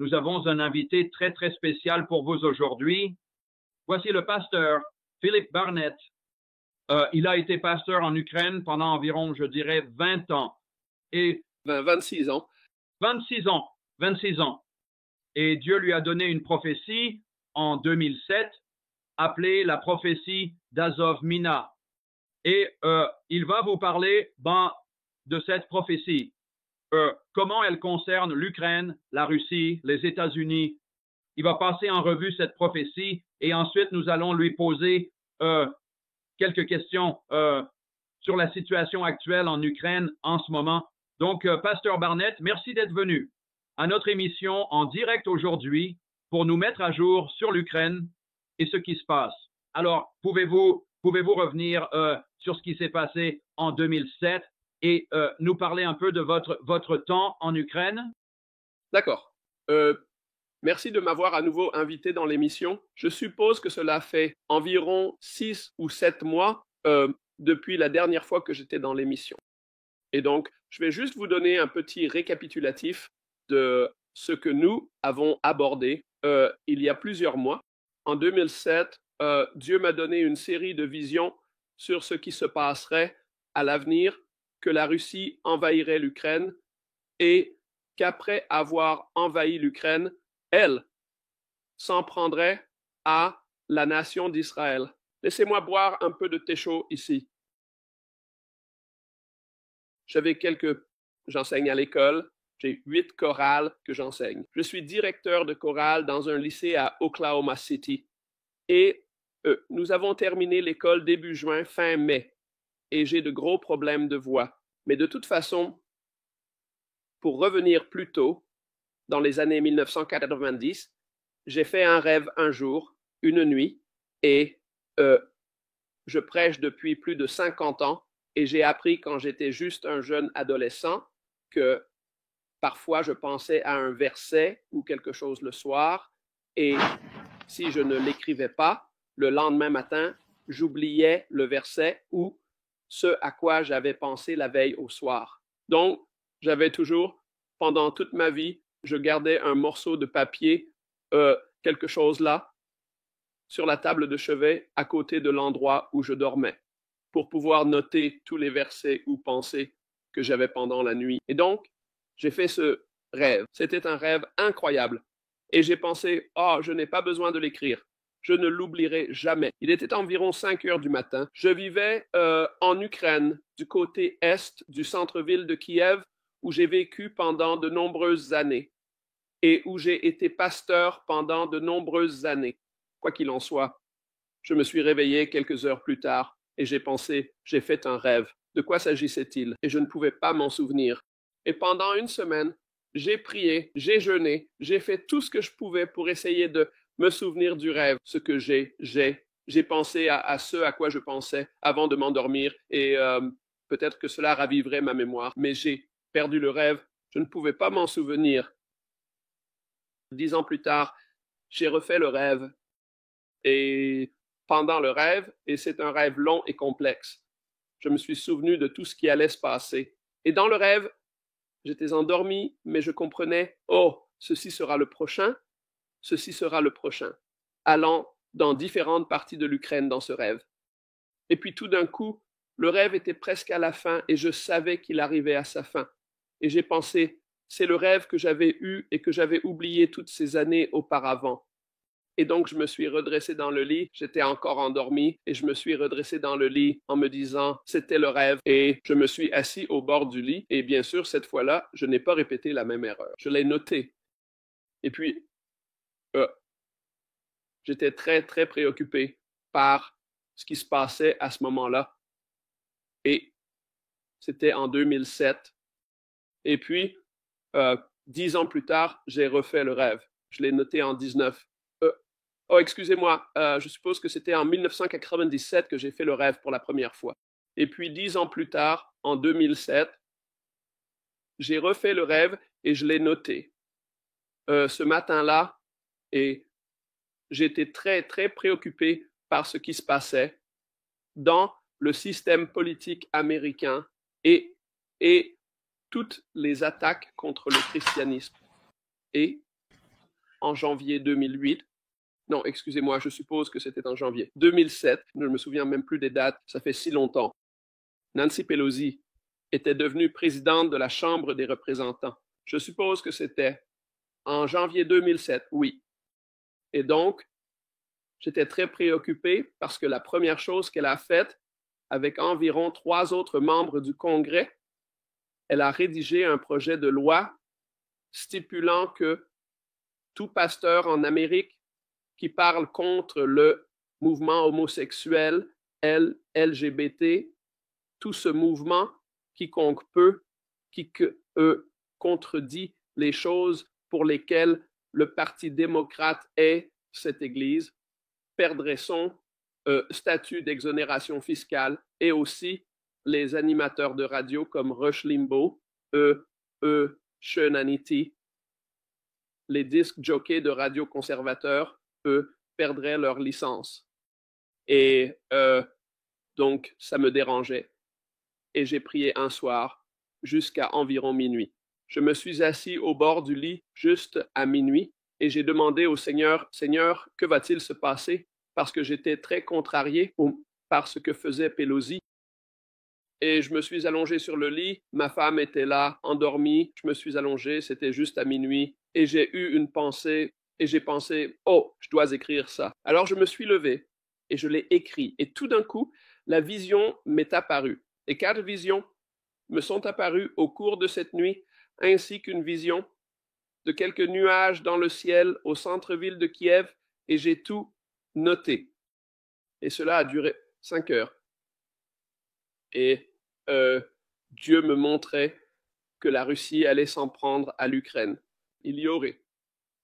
nous avons un invité très, très spécial pour vous aujourd'hui. Voici le pasteur Philip Barnett. Il a été pasteur en Ukraine pendant environ, je dirais, 20 ans. Et 26 ans. 26 ans. 26 ans. Et Dieu lui a donné une prophétie en 2007 appelée la prophétie d'Azov Mina. Et il va vous parler de cette prophétie. Comment elle concerne l'Ukraine, la Russie, les États-Unis. Il va passer en revue cette prophétie et ensuite nous allons lui poser quelques questions sur la situation actuelle en Ukraine en ce moment. Donc, Pasteur Barnett, merci d'être venu à notre émission en direct aujourd'hui pour nous mettre à jour sur l'Ukraine et ce qui se passe. Alors, pouvez-vous revenir sur ce qui s'est passé en 2007 et nous parler un peu de votre temps en Ukraine? D'accord. Merci de m'avoir à nouveau invité dans l'émission. Je suppose que cela fait environ 6 ou 7 mois depuis la dernière fois que j'étais dans l'émission. Et donc, je vais juste vous donner un petit récapitulatif de ce que nous avons abordé il y a plusieurs mois. En 2007, Dieu m'a donné une série de visions sur ce qui se passerait à l'avenir, que la Russie envahirait l'Ukraine et qu'après avoir envahi l'Ukraine, elle s'en prendrait à la nation d'Israël. Laissez-moi boire un peu de thé chaud ici. J'enseigne à l'école, j'ai 8 chorales que j'enseigne. Je suis directeur de chorale dans un lycée à Oklahoma City. Et nous avons terminé l'école début juin, fin mai. Et j'ai de gros problèmes de voix. Mais de toute façon, pour revenir plus tôt, dans les années 1990, j'ai fait un rêve un jour, une nuit, et je prêche depuis plus de 50 ans, et j'ai appris quand j'étais juste un jeune adolescent que parfois je pensais à un verset ou quelque chose le soir, et si je ne l'écrivais pas, le lendemain matin, j'oubliais le verset ou ce à quoi j'avais pensé la veille au soir. Donc, j'avais toujours, pendant toute ma vie, je gardais un morceau de papier, quelque chose là, sur la table de chevet à côté de l'endroit où je dormais, pour pouvoir noter tous les versets ou pensées que j'avais pendant la nuit. Et donc, j'ai fait ce rêve. C'était un rêve incroyable. Et j'ai pensé, je n'ai pas besoin de l'écrire. Je ne l'oublierai jamais. Il était environ 5 heures du matin. Je vivais en Ukraine, du côté est du centre-ville de Kiev, où j'ai vécu pendant de nombreuses années et où j'ai été pasteur pendant de nombreuses années. Quoi qu'il en soit, je me suis réveillé quelques heures plus tard et j'ai pensé, j'ai fait un rêve. De quoi s'agissait-il? Et je ne pouvais pas m'en souvenir. Et pendant une semaine, j'ai prié, j'ai jeûné, j'ai fait tout ce que je pouvais pour essayer de me souvenir du rêve, ce que j'ai pensé à ce à quoi je pensais avant de m'endormir et peut-être que cela raviverait ma mémoire, mais j'ai perdu le rêve, je ne pouvais pas m'en souvenir. 10 ans plus tard, j'ai refait le rêve et pendant le rêve, et c'est un rêve long et complexe, je me suis souvenu de tout ce qui allait se passer. Et dans le rêve, j'étais endormi, mais je comprenais, ceci sera le prochain, allant dans différentes parties de l'Ukraine dans ce rêve. Et puis tout d'un coup, le rêve était presque à la fin et je savais qu'il arrivait à sa fin. Et j'ai pensé, c'est le rêve que j'avais eu et que j'avais oublié toutes ces années auparavant. Et donc je me suis redressé dans le lit, j'étais encore endormi et je me suis redressé dans le lit en me disant c'était le rêve et je me suis assis au bord du lit et bien sûr cette fois-là, je n'ai pas répété la même erreur. Je l'ai noté. Et puis, j'étais très très préoccupé par ce qui se passait à ce moment-là. Et c'était en 2007. Et puis, 10 ans plus tard, j'ai refait le rêve. Je l'ai noté en 19. Excusez-moi, je suppose que c'était en 1997 que j'ai fait le rêve pour la première fois. Et puis 10 ans plus tard, en 2007, j'ai refait le rêve et je l'ai noté. Ce matin-là, et j'étais très, très préoccupé par ce qui se passait dans le système politique américain et toutes les attaques contre le christianisme. Et en janvier 2008. Non, excusez-moi, je suppose que c'était en janvier 2007. Je ne me souviens même plus des dates, ça fait si longtemps. Nancy Pelosi était devenue présidente de la Chambre des représentants. Je suppose que c'était en janvier 2007, oui. Et donc, j'étais très préoccupé parce que la première chose qu'elle a faite, avec environ 3 autres membres du Congrès, elle a rédigé un projet de loi stipulant que tout pasteur en Amérique qui parle contre le mouvement homosexuel, LGBT, tout ce mouvement, quiconque peut, qui contredit les choses pour lesquelles le Parti démocrate est cette Église, perdrait son statut d'exonération fiscale, et aussi les animateurs de radio comme Rush Limbaugh, Sean Hannity, les disques jockeys de radio conservateurs, perdraient leur licence. Et donc, ça me dérangeait. Et j'ai prié un soir jusqu'à environ minuit. Je me suis assis au bord du lit juste à minuit et j'ai demandé au Seigneur, Seigneur, que va-t-il se passer? Parce que j'étais très contrarié par ce que faisait Pelosi. Et je me suis allongé sur le lit, ma femme était là, endormie, je me suis allongé, c'était juste à minuit, et j'ai eu une pensée, et j'ai pensé, oh, je dois écrire ça. Alors je me suis levé, et je l'ai écrit, et tout d'un coup, la vision m'est apparue. Et 4 visions me sont apparues au cours de cette nuit, ainsi qu'une vision de quelques nuages dans le ciel au centre-ville de Kiev, et j'ai tout noté. Et cela a duré 5 heures. Et Dieu me montrait que la Russie allait s'en prendre à l'Ukraine. Il y aurait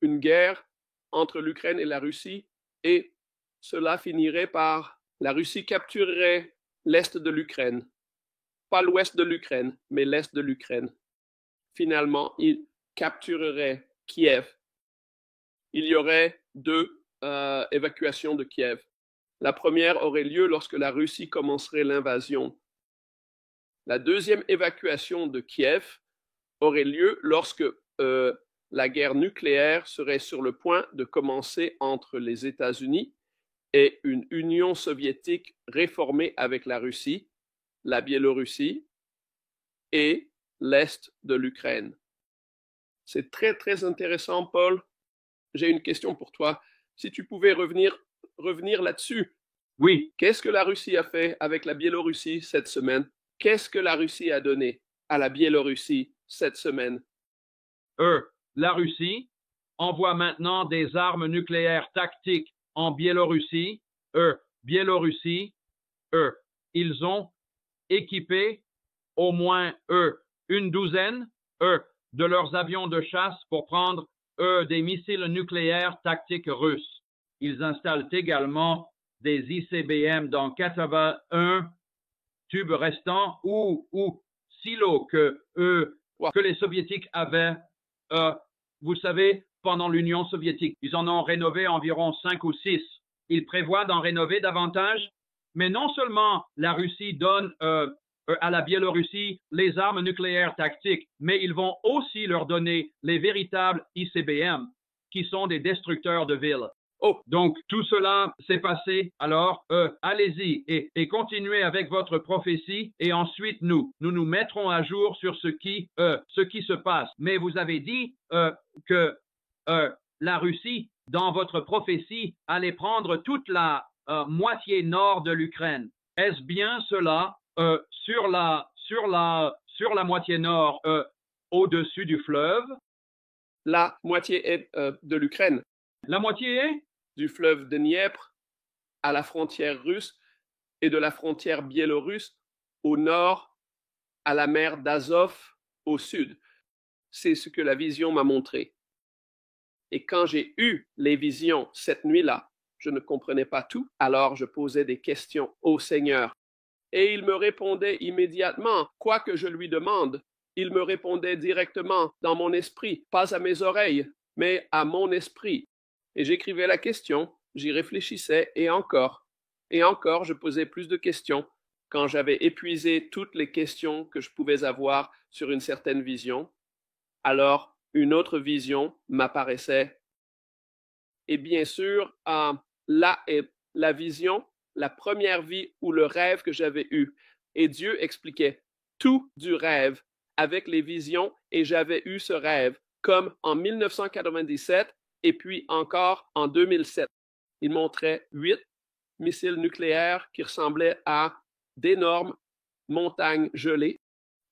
une guerre entre l'Ukraine et la Russie, et cela finirait par la Russie capturerait l'est de l'Ukraine. Pas l'ouest de l'Ukraine, mais l'est de l'Ukraine. Finalement, il capturerait Kiev. Il y aurait 2 évacuations de Kiev. La première aurait lieu lorsque la Russie commencerait l'invasion. La deuxième évacuation de Kiev aurait lieu lorsque la guerre nucléaire serait sur le point de commencer entre les États-Unis et une Union soviétique réformée avec la Russie, la Biélorussie et l'Est de l'Ukraine. C'est très, très intéressant, Paul. J'ai une question pour toi. Si tu pouvais revenir là-dessus. Oui. Qu'est-ce que la Russie a fait avec la Biélorussie cette semaine? Qu'est-ce que la Russie a donné à la Biélorussie cette semaine? La Russie envoie maintenant des armes nucléaires tactiques en Biélorussie. Biélorussie, ils ont équipé au moins une douzaine de leurs avions de chasse pour prendre des missiles nucléaires tactiques russes. Ils installent également des ICBM dans 81 tubes restants ou silos que les Soviétiques avaient, vous savez, pendant l'Union soviétique. Ils en ont rénové environ 5 ou 6. Ils prévoient d'en rénover davantage, mais non seulement la Russie donne à la Biélorussie les armes nucléaires tactiques, mais ils vont aussi leur donner les véritables ICBM, qui sont des destructeurs de villes. Oh, donc tout cela s'est passé. Alors, allez-y et continuez avec votre prophétie et ensuite nous mettrons à jour sur ce qui se passe. Mais vous avez dit que la Russie, dans votre prophétie, allait prendre toute la moitié nord de l'Ukraine. Est-ce bien cela sur la moitié nord au-dessus du fleuve? La moitié est de l'Ukraine. La moitié est du fleuve de Dniepr à la frontière russe et de la frontière biélorusse au nord à la mer d'Azov au sud. C'est ce que la vision m'a montré. Et quand j'ai eu les visions cette nuit-là, je ne comprenais pas tout, alors je posais des questions au Seigneur. Et il me répondait immédiatement, quoi que je lui demande. Il me répondait directement dans mon esprit, pas à mes oreilles, mais à mon esprit. Et j'écrivais la question, j'y réfléchissais, et encore, je posais plus de questions. Quand j'avais épuisé toutes les questions que je pouvais avoir sur une certaine vision, alors une autre vision m'apparaissait Et bien sûr, là est la vision, la première vie ou le rêve que j'avais eu. Et Dieu expliquait tout du rêve avec les visions et j'avais eu ce rêve comme en 1997 et puis encore en 2007. Il montrait 8 missiles nucléaires qui ressemblaient à d'énormes montagnes gelées.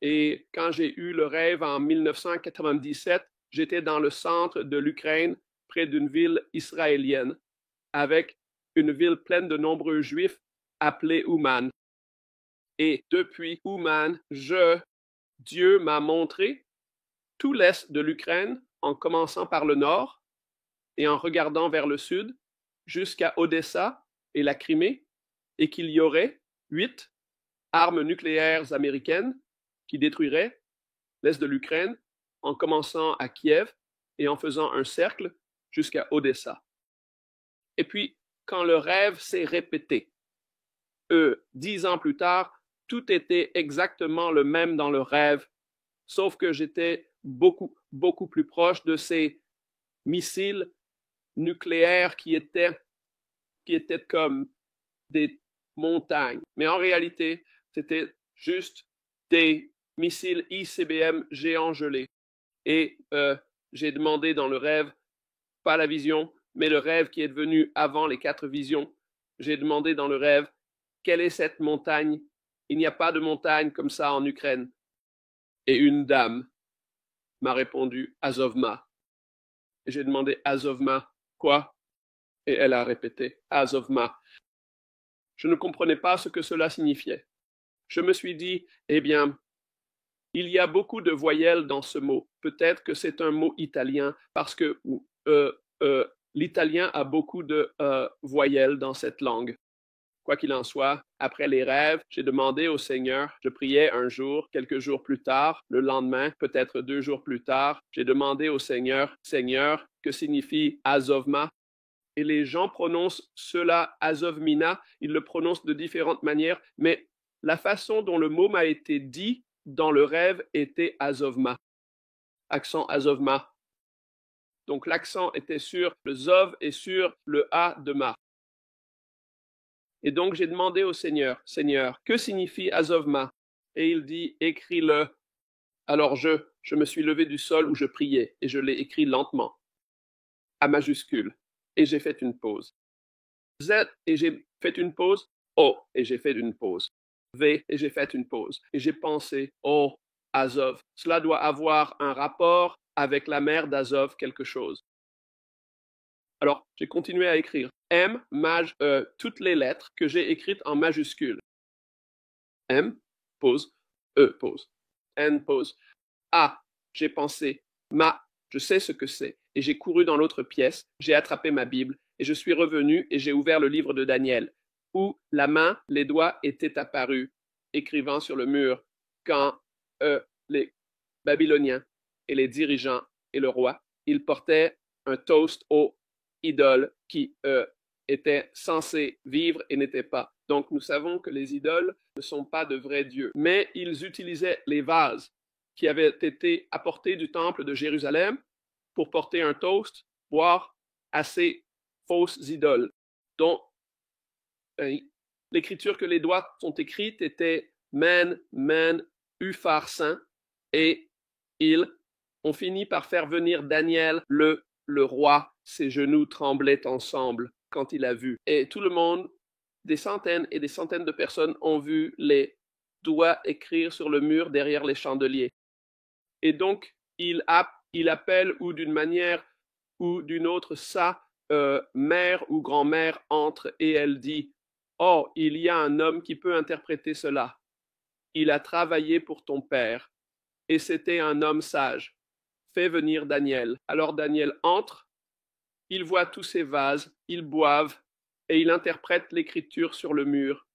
Et quand j'ai eu le rêve en 1997, j'étais dans le centre de l'Ukraine, près d'une ville israélienne, avec une ville pleine de nombreux juifs appelée Ouman. Et depuis Ouman, Dieu m'a montré tout l'est de l'Ukraine, en commençant par le nord et en regardant vers le sud, jusqu'à Odessa et la Crimée, et qu'il y aurait 8 armes nucléaires américaines qui détruiraient l'est de l'Ukraine en commençant à Kiev et en faisant un cercle jusqu'à Odessa. Et puis, quand le rêve s'est répété, 10 ans plus tard, tout était exactement le même dans le rêve, sauf que j'étais beaucoup, beaucoup plus proche de ces missiles nucléaires qui étaient comme des montagnes. Mais en réalité, c'était juste des missiles ICBM géants gelés. Et j'ai demandé dans le rêve, pas la vision, mais le rêve qui est devenu avant les 4 visions, j'ai demandé dans le rêve, quelle est cette montagne? Il n'y a pas de montagne comme ça en Ukraine. Et une dame m'a répondu, Azovma. Et j'ai demandé, Azovma, quoi? Et elle a répété, Azovma. Je ne comprenais pas ce que cela signifiait. Je me suis dit, eh bien, il y a beaucoup de voyelles dans ce mot. Peut-être que c'est un mot italien parce que l'italien a beaucoup de voyelles dans cette langue. Quoi qu'il en soit, après les rêves, j'ai demandé au Seigneur, je priais un jour, quelques jours plus tard, le lendemain, peut-être 2 jours plus tard, j'ai demandé au Seigneur, Seigneur, que signifie Azovma? Et les gens prononcent cela Azovmina, ils le prononcent de différentes manières, mais la façon dont le mot m'a été dit dans le rêve était Azovma, accent Azovma. Donc l'accent était sur le Zov et sur le A de Ma. Et donc j'ai demandé au Seigneur, Seigneur, que signifie Azovma? Et il dit, écris-le. Alors je me suis levé du sol où je priais et je l'ai écrit lentement, à majuscule, et j'ai fait une pause. Z et j'ai fait une pause. O et j'ai fait une pause. V et j'ai fait une pause. Et j'ai pensé, oh, Azov, cela doit avoir un rapport avec la mer d'Azov, quelque chose. Alors, j'ai continué à écrire. M, toutes les lettres que j'ai écrites en majuscule. M, pause. E, pause. N, pause. A, j'ai pensé. Ma, je sais ce que c'est. Et j'ai couru dans l'autre pièce, j'ai attrapé ma Bible, et je suis revenu et j'ai ouvert le livre de Daniel, où la main, les doigts étaient apparus, écrivant sur le mur, quand les Babyloniens et les dirigeants et le roi, ils portaient un toast aux idoles qui étaient censés vivre et n'étaient pas. Donc nous savons que les idoles ne sont pas de vrais dieux, mais ils utilisaient les vases qui avaient été apportés du temple de Jérusalem pour porter un toast, boire à ces fausses idoles, dont l'écriture que les doigts sont écrites était Men, Uphar Saint, et ils ont fini par faire venir Daniel, le roi. Ses genoux tremblaient ensemble quand il a vu. Et tout le monde, des centaines et des centaines de personnes ont vu les doigts écrire sur le mur derrière les chandeliers. Et donc, il appelle ou d'une manière ou d'une autre sa mère ou grand-mère entre et elle dit, oh, il y a un homme qui peut interpréter cela. Il a travaillé pour ton père et c'était un homme sage. Fais venir Daniel. Alors Daniel entre, il voit tous ces vases, ils boivent et il interprète l'écriture sur le mur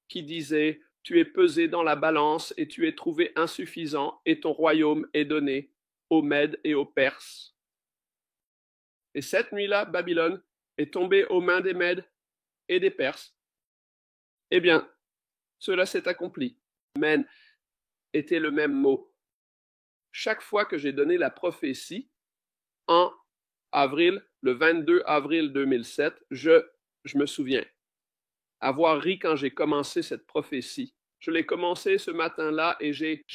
qui disait, tu es pesé dans la balance et tu es trouvé insuffisant et ton royaume est donné aux Mèdes et aux Perses. Et cette nuit-là, Babylone est tombée aux mains des Mèdes et des Perses. Eh bien, cela s'est accompli. Men était le même mot. Chaque fois que j'ai donné la prophétie, en avril le 22 avril 2007, je me souviens avoir ri quand j'ai commencé cette prophétie. Je l'ai commencé ce matin-là et j'ai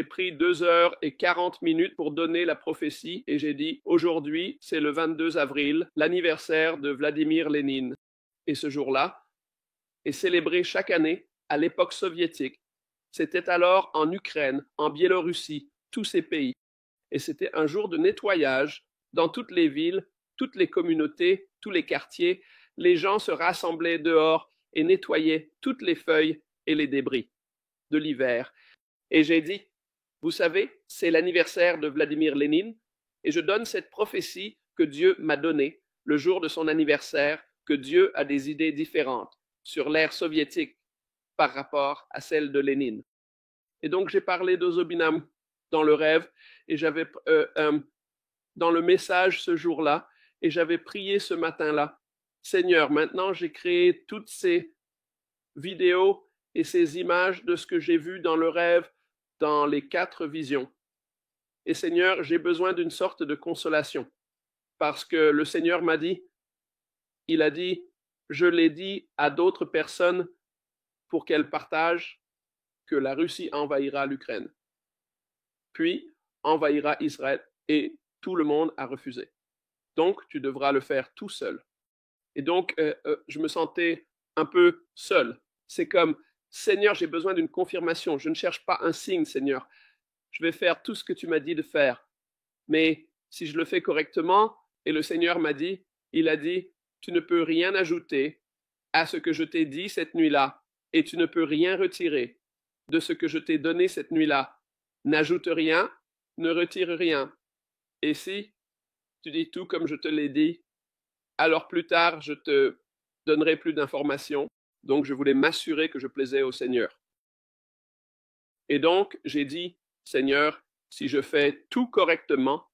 pris 2h40 pour donner la prophétie et j'ai dit, aujourd'hui, c'est le 22 avril, l'anniversaire de Vladimir Lénine. Et ce jour-là est célébré chaque année à l'époque soviétique. C'était alors en Ukraine, en Biélorussie, tous ces pays. Et c'était un jour de nettoyage dans toutes les villes, toutes les communautés, tous les quartiers. Les gens se rassemblaient dehors et nettoyaient toutes les feuilles et les débris de l'hiver. Et j'ai dit, vous savez, c'est l'anniversaire de Vladimir Lénine et je donne cette prophétie que Dieu m'a donnée le jour de son anniversaire, que Dieu a des idées différentes sur l'ère soviétique par rapport à celle de Lénine. Et donc j'ai parlé d'Ozobinam dans le rêve et j'avais dans le message ce jour-là et j'avais prié ce matin-là. Seigneur, maintenant j'ai créé toutes ces vidéos et ces images de ce que j'ai vu dans le rêve, dans les 4 visions. Et Seigneur, j'ai besoin d'une sorte de consolation parce que le Seigneur m'a dit, il a dit, je l'ai dit à d'autres personnes pour qu'elles partagent que la Russie envahira l'Ukraine, puis envahira Israël et tout le monde a refusé. Donc, tu devras le faire tout seul. Et donc, je me sentais un peu seul. C'est comme, Seigneur, j'ai besoin d'une confirmation. Je ne cherche pas un signe, Seigneur. Je vais faire tout ce que tu m'as dit de faire. Mais si je le fais correctement, et le Seigneur m'a dit, il a dit, tu ne peux rien ajouter à ce que je t'ai dit cette nuit-là, et tu ne peux rien retirer de ce que je t'ai donné cette nuit-là. N'ajoute rien, ne retire rien. Et si tu dis tout comme je te l'ai dit, alors plus tard, je te donnerai plus d'informations. Donc, je voulais m'assurer que je plaisais au Seigneur. Et donc, j'ai dit, Seigneur, si je fais tout correctement,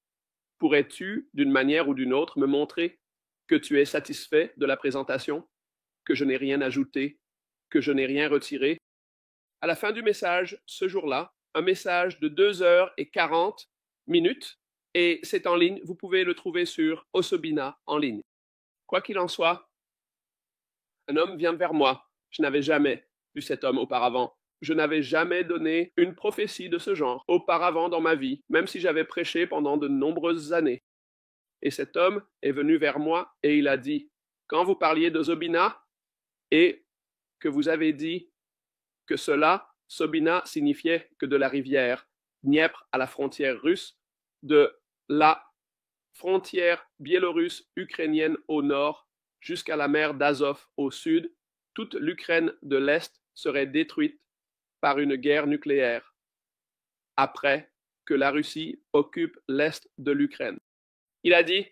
pourrais-tu, d'une manière ou d'une autre, me montrer que tu es satisfait de la présentation, que je n'ai rien ajouté, que je n'ai rien retiré? À la fin du message, ce jour-là, un message de 2h40, et c'est en ligne, vous pouvez le trouver sur Osobina en ligne. Quoi qu'il en soit, un homme vient vers moi. Je n'avais jamais vu cet homme auparavant. Je n'avais jamais donné une prophétie de ce genre auparavant dans ma vie, même si j'avais prêché pendant de nombreuses années. Et cet homme est venu vers moi et il a dit, quand vous parliez d'Ozobina et que vous avez dit que cela, Sobina, signifiait que de la rivière Dniepr à la frontière russe, de la frontière biélorusse ukrainienne au nord jusqu'à la mer d'Azov au sud, toute l'Ukraine de l'Est serait détruite par une guerre nucléaire après que la Russie occupe l'Est de l'Ukraine. Il a dit,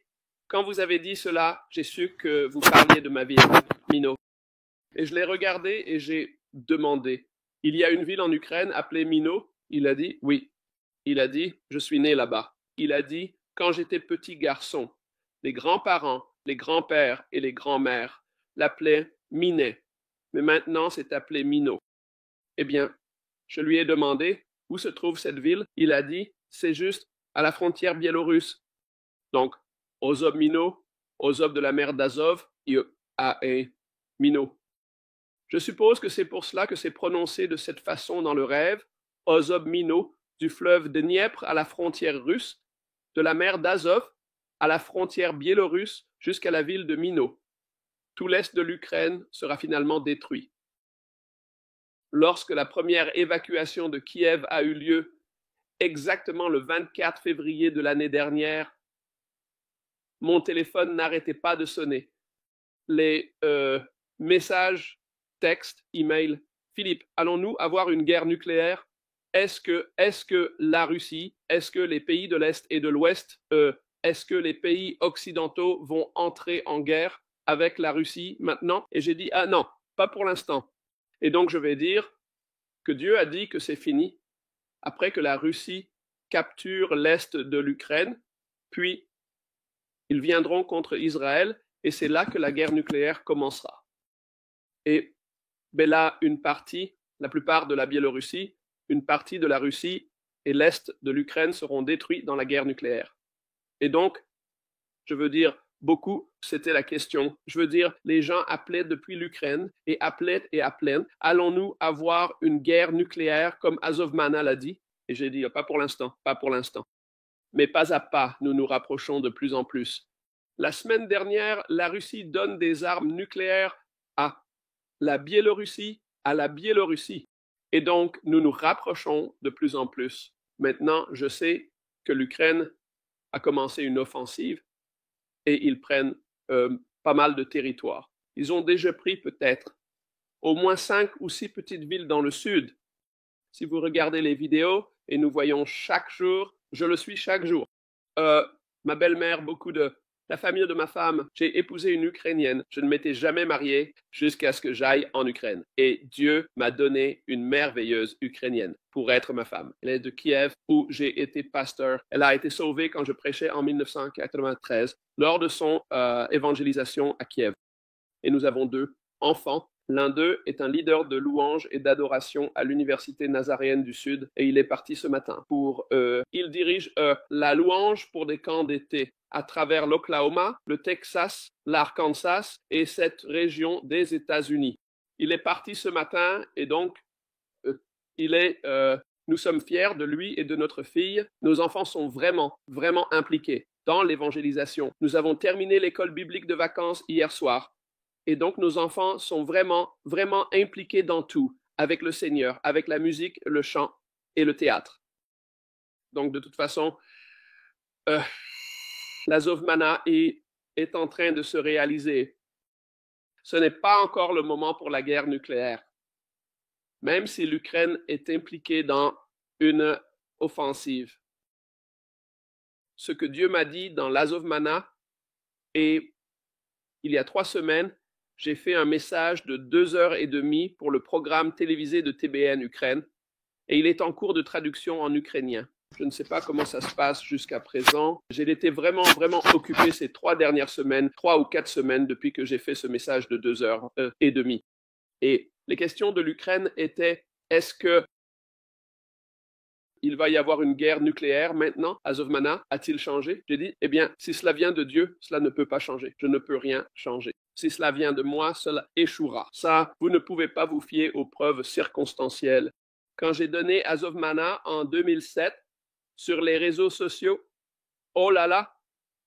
quand vous avez dit cela, j'ai su que vous parliez de ma ville, Mino. Et je l'ai regardé et j'ai demandé, il y a une ville en Ukraine appelée Mino? Il a dit, oui. Il a dit, je suis né là-bas. Il a dit, quand j'étais petit garçon, les grands-parents, les grands-pères et les grands-mères l'appelaient Minet, mais maintenant c'est appelé Mino. Eh bien, je lui ai demandé où se trouve cette ville. Il a dit, c'est juste à la frontière biélorusse. Donc, Ozob Mino, Ozob de la mer d'Azov, Mino. Je suppose que c'est pour cela que c'est prononcé de cette façon dans le rêve, Ozob Mino, du fleuve Dniepr à la frontière russe, de la mer d'Azov à la frontière biélorusse jusqu'à la ville de Mino. Tout l'est de l'Ukraine sera finalement détruit. Lorsque la première évacuation de Kiev a eu lieu, exactement le 24 février de l'année dernière, mon téléphone n'arrêtait pas de sonner. Les messages, textes, emails. Philippe, allons-nous avoir une guerre nucléaire? Est-ce que la Russie, est-ce que les pays de l'Est et de l'Ouest, est-ce que les pays occidentaux vont entrer en guerre avec la Russie maintenant? Et j'ai dit, ah non, pas pour l'instant. Et donc je vais dire que Dieu a dit que c'est fini après que la Russie capture l'Est de l'Ukraine, puis ils viendront contre Israël et c'est là que la guerre nucléaire commencera. Et ben là, une partie, la plupart de la Biélorussie, une partie de la Russie et l'Est de l'Ukraine seront détruits dans la guerre nucléaire. Et donc, je veux dire, beaucoup, c'était la question. Je veux dire, les gens appelaient depuis l'Ukraine et appelaient et appelaient. Allons-nous avoir une guerre nucléaire comme Azovmana l'a dit? Et j'ai dit, pas pour l'instant, pas pour l'instant. Mais pas à pas, nous nous rapprochons de plus en plus. La semaine dernière, la Russie donne des armes nucléaires à la Biélorussie, Et donc, nous nous rapprochons de plus en plus. Maintenant, je sais que l'Ukraine a commencé une offensive et ils prennent pas mal de territoire. Ils ont déjà pris peut-être au moins 5 ou 6 petites villes dans le sud. Si vous regardez les vidéos, et nous voyons chaque jour, je le suis chaque jour. Ma belle-mère, la famille de ma femme, j'ai épousé une Ukrainienne. Je ne m'étais jamais marié jusqu'à ce que j'aille en Ukraine. Et Dieu m'a donné une merveilleuse Ukrainienne pour être ma femme. Elle est de Kiev, où j'ai été pasteur. Elle a été sauvée quand je prêchais en 1993 lors de son évangélisation à Kiev. Et nous avons 2 enfants. L'un d'eux est un leader de louange et d'adoration à l'Université nazaréenne du Sud et il est parti ce matin. Il dirige la louange pour des camps d'été à travers l'Oklahoma, le Texas, l'Arkansas et cette région des États-Unis. Il est parti ce matin et donc nous sommes fiers de lui et de notre fille. Nos enfants sont vraiment, vraiment impliqués dans l'évangélisation. Nous avons terminé l'école biblique de vacances hier soir. Et donc, nos enfants sont vraiment, vraiment impliqués dans tout, avec le Seigneur, avec la musique, le chant et le théâtre. Donc, de toute façon, l'Azovmana est en train de se réaliser. Ce n'est pas encore le moment pour la guerre nucléaire. Même si l'Ukraine est impliquée dans une offensive. Ce que Dieu m'a dit dans l'Azovmana, et il y a 3 semaines, j'ai fait un message de 2h30 pour le programme télévisé de TBN Ukraine et il est en cours de traduction en ukrainien. Je ne sais pas comment ça se passe jusqu'à présent. J'ai été vraiment, vraiment occupé ces 3 dernières semaines, 3 ou 4 semaines depuis que j'ai fait ce message de 2h30. Et les questions de l'Ukraine étaient, est-ce que il va y avoir une guerre nucléaire maintenant? Azovmana a-t-il changé? J'ai dit, eh bien, si cela vient de Dieu, cela ne peut pas changer. Je ne peux rien changer. Si cela vient de moi, cela échouera. Ça, vous ne pouvez pas vous fier aux preuves circonstancielles. Quand j'ai donné Azovmana en 2007 sur les réseaux sociaux, oh là là,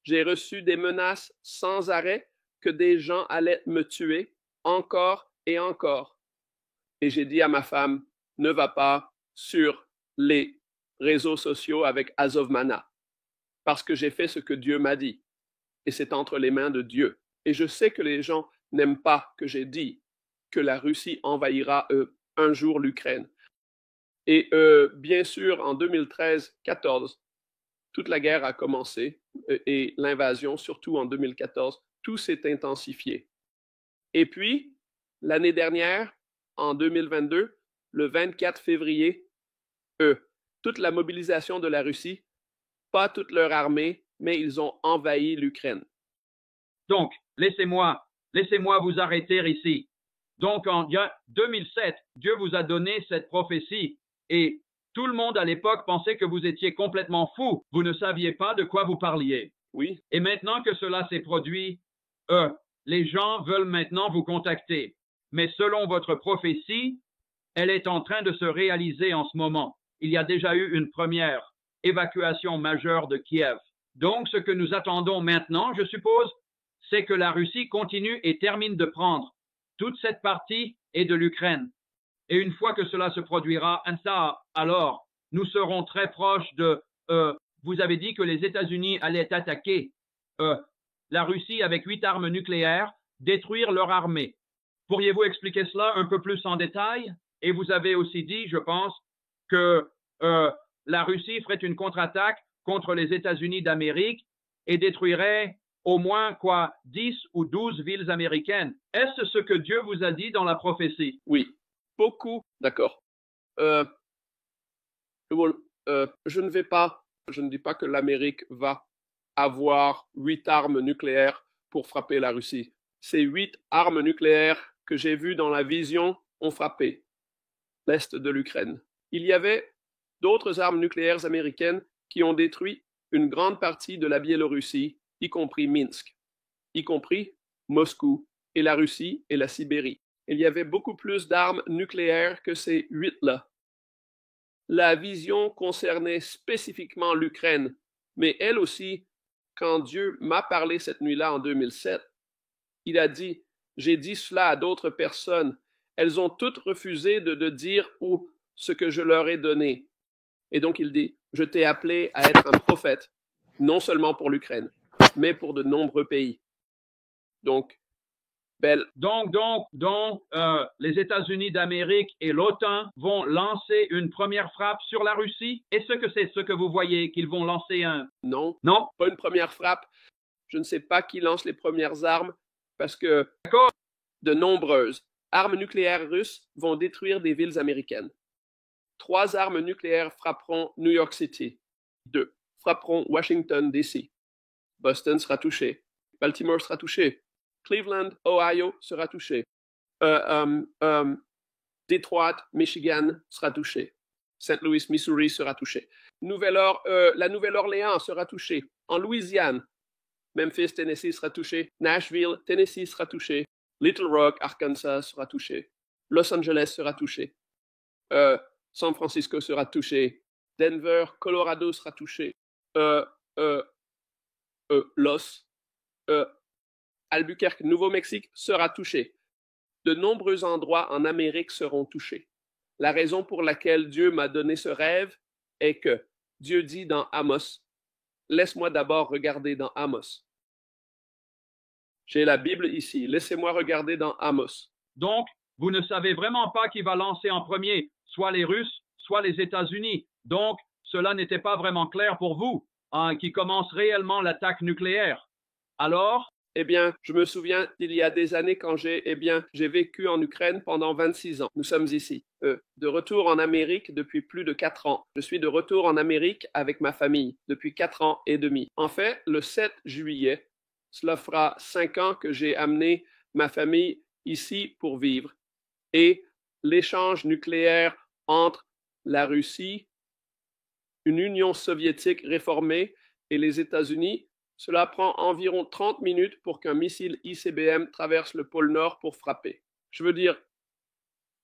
j'ai reçu des menaces sans arrêt que des gens allaient me tuer encore et encore. Et j'ai dit à ma femme, ne va pas sur les réseaux sociaux avec Azovmana, parce que j'ai fait ce que Dieu m'a dit, et c'est entre les mains de Dieu. Et je sais que les gens n'aiment pas que j'ai dit que la Russie envahira un jour l'Ukraine. Et bien sûr, en 2013-14, toute la guerre a commencé, et l'invasion, surtout en 2014, tout s'est intensifié. Et puis, l'année dernière, en 2022, le 24 février, toute la mobilisation de la Russie, pas toute leur armée, mais ils ont envahi l'Ukraine. Donc, laissez-moi vous arrêter ici. Donc, en 2007, Dieu vous a donné cette prophétie et tout le monde à l'époque pensait que vous étiez complètement fou. Vous ne saviez pas de quoi vous parliez. Oui. Et maintenant que cela s'est produit, les gens veulent maintenant vous contacter. Mais selon votre prophétie, elle est en train de se réaliser en ce moment. Il y a déjà eu une première évacuation majeure de Kiev. Donc, ce que nous attendons maintenant, je suppose, c'est que la Russie continue et termine de prendre toute cette partie et de l'Ukraine. Et une fois que cela se produira, alors, nous serons très proches de... vous avez dit que les États-Unis allaient attaquer la Russie avec 8 armes nucléaires, détruire leur armée. Pourriez-vous expliquer cela un peu plus en détail? Et vous avez aussi dit, je pense, que la Russie ferait une contre-attaque contre les États-Unis d'Amérique et détruirait au moins 10 ou 12 villes américaines. Est-ce ce que Dieu vous a dit dans la prophétie? Oui, beaucoup. D'accord. Je ne dis pas que l'Amérique va avoir 8 armes nucléaires pour frapper la Russie. Ces 8 armes nucléaires que j'ai vues dans la vision ont frappé l'est de l'Ukraine. Il y avait d'autres armes nucléaires américaines qui ont détruit une grande partie de la Biélorussie, y compris Minsk. y compris Moscou et la Russie et la Sibérie. Il y avait beaucoup plus d'armes nucléaires que ces 8-là. La vision concernait spécifiquement l'Ukraine, mais elle aussi, quand Dieu m'a parlé cette nuit-là en 2007, il a dit, j'ai dit cela à d'autres personnes, elles ont toutes refusé de dire ce que je leur ai donné. Et donc il dit, je t'ai appelé à être un prophète, non seulement pour l'Ukraine, mais pour de nombreux pays. Donc, les États-Unis d'Amérique et l'OTAN vont lancer une première frappe sur la Russie. Est-ce que c'est ce que vous voyez, qu'ils vont lancer un... Non, non, pas une première frappe. Je ne sais pas qui lance les premières armes, parce que de nombreuses armes nucléaires russes vont détruire des villes américaines. 3 armes nucléaires frapperont New York City. 2 frapperont Washington, D.C. Boston sera touché. Baltimore sera touché. Cleveland, Ohio sera touché. Detroit, Michigan sera touché. St. Louis, Missouri sera touché. La Nouvelle-Orléans sera touchée. En Louisiane, Memphis, Tennessee sera touché. Nashville, Tennessee sera touché. Little Rock, Arkansas sera touché. Los Angeles sera touché. San Francisco sera touché. Denver, Colorado sera touché. Albuquerque, Nouveau-Mexique sera touché. De nombreux endroits en Amérique seront touchés. La raison pour laquelle Dieu m'a donné ce rêve est que Dieu dit dans Amos, laisse-moi d'abord regarder dans Amos. J'ai la Bible ici, laissez-moi regarder dans Amos. Donc, vous ne savez vraiment pas qui va lancer en premier, soit les Russes, soit les États-Unis. Donc, cela n'était pas vraiment clair pour vous, qui commence réellement l'attaque nucléaire. Alors, eh bien, je me souviens d'il y a des années quand j'ai vécu en Ukraine pendant 26 ans. Nous sommes ici, de retour en Amérique depuis plus de 4 ans. Je suis de retour en Amérique avec ma famille depuis 4 ans et demi. En fait, le 7 juillet, cela fera 5 ans que j'ai amené ma famille ici pour vivre. Et l'échange nucléaire entre la Russie, une Union soviétique réformée et les États-Unis, cela prend environ 30 minutes pour qu'un missile ICBM traverse le pôle Nord pour frapper. Je veux dire,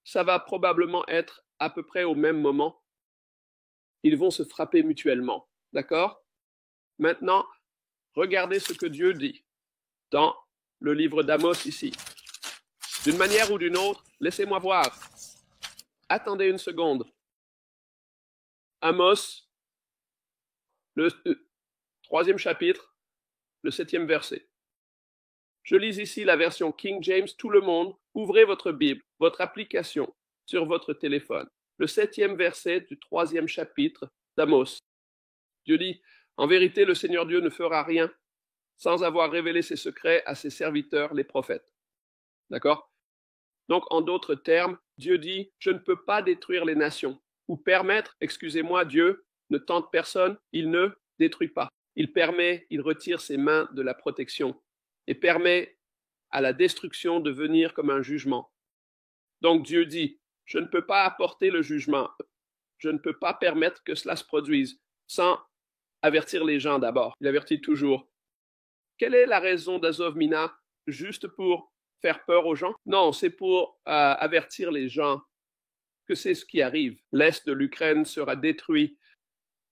ça va probablement être à peu près au même moment. Ils vont se frapper mutuellement, d'accord? Maintenant, regardez ce que Dieu dit dans le livre d'Amos ici. D'une manière ou d'une autre, laissez-moi voir. Attendez une seconde. Amos, le 3e chapitre, le 7e verset. Je lis ici la version King James. Tout le monde, ouvrez votre Bible, votre application sur votre téléphone. Le 7e verset du 3e chapitre d'Amos. Dieu dit, en vérité, le Seigneur Dieu ne fera rien sans avoir révélé ses secrets à ses serviteurs, les prophètes. D'accord? Donc, en d'autres termes, Dieu dit, je ne peux pas détruire les nations ou permettre, excusez-moi, Dieu ne tente personne, il ne détruit pas. Il retire ses mains de la protection et permet à la destruction de venir comme un jugement. Donc Dieu dit, je ne peux pas apporter le jugement, je ne peux pas permettre que cela se produise sans avertir les gens d'abord. Il avertit toujours. Quelle est la raison d'Azov Mina? Juste pour faire peur aux gens? Non, c'est pour avertir les gens que c'est ce qui arrive. L'Est de l'Ukraine sera détruit.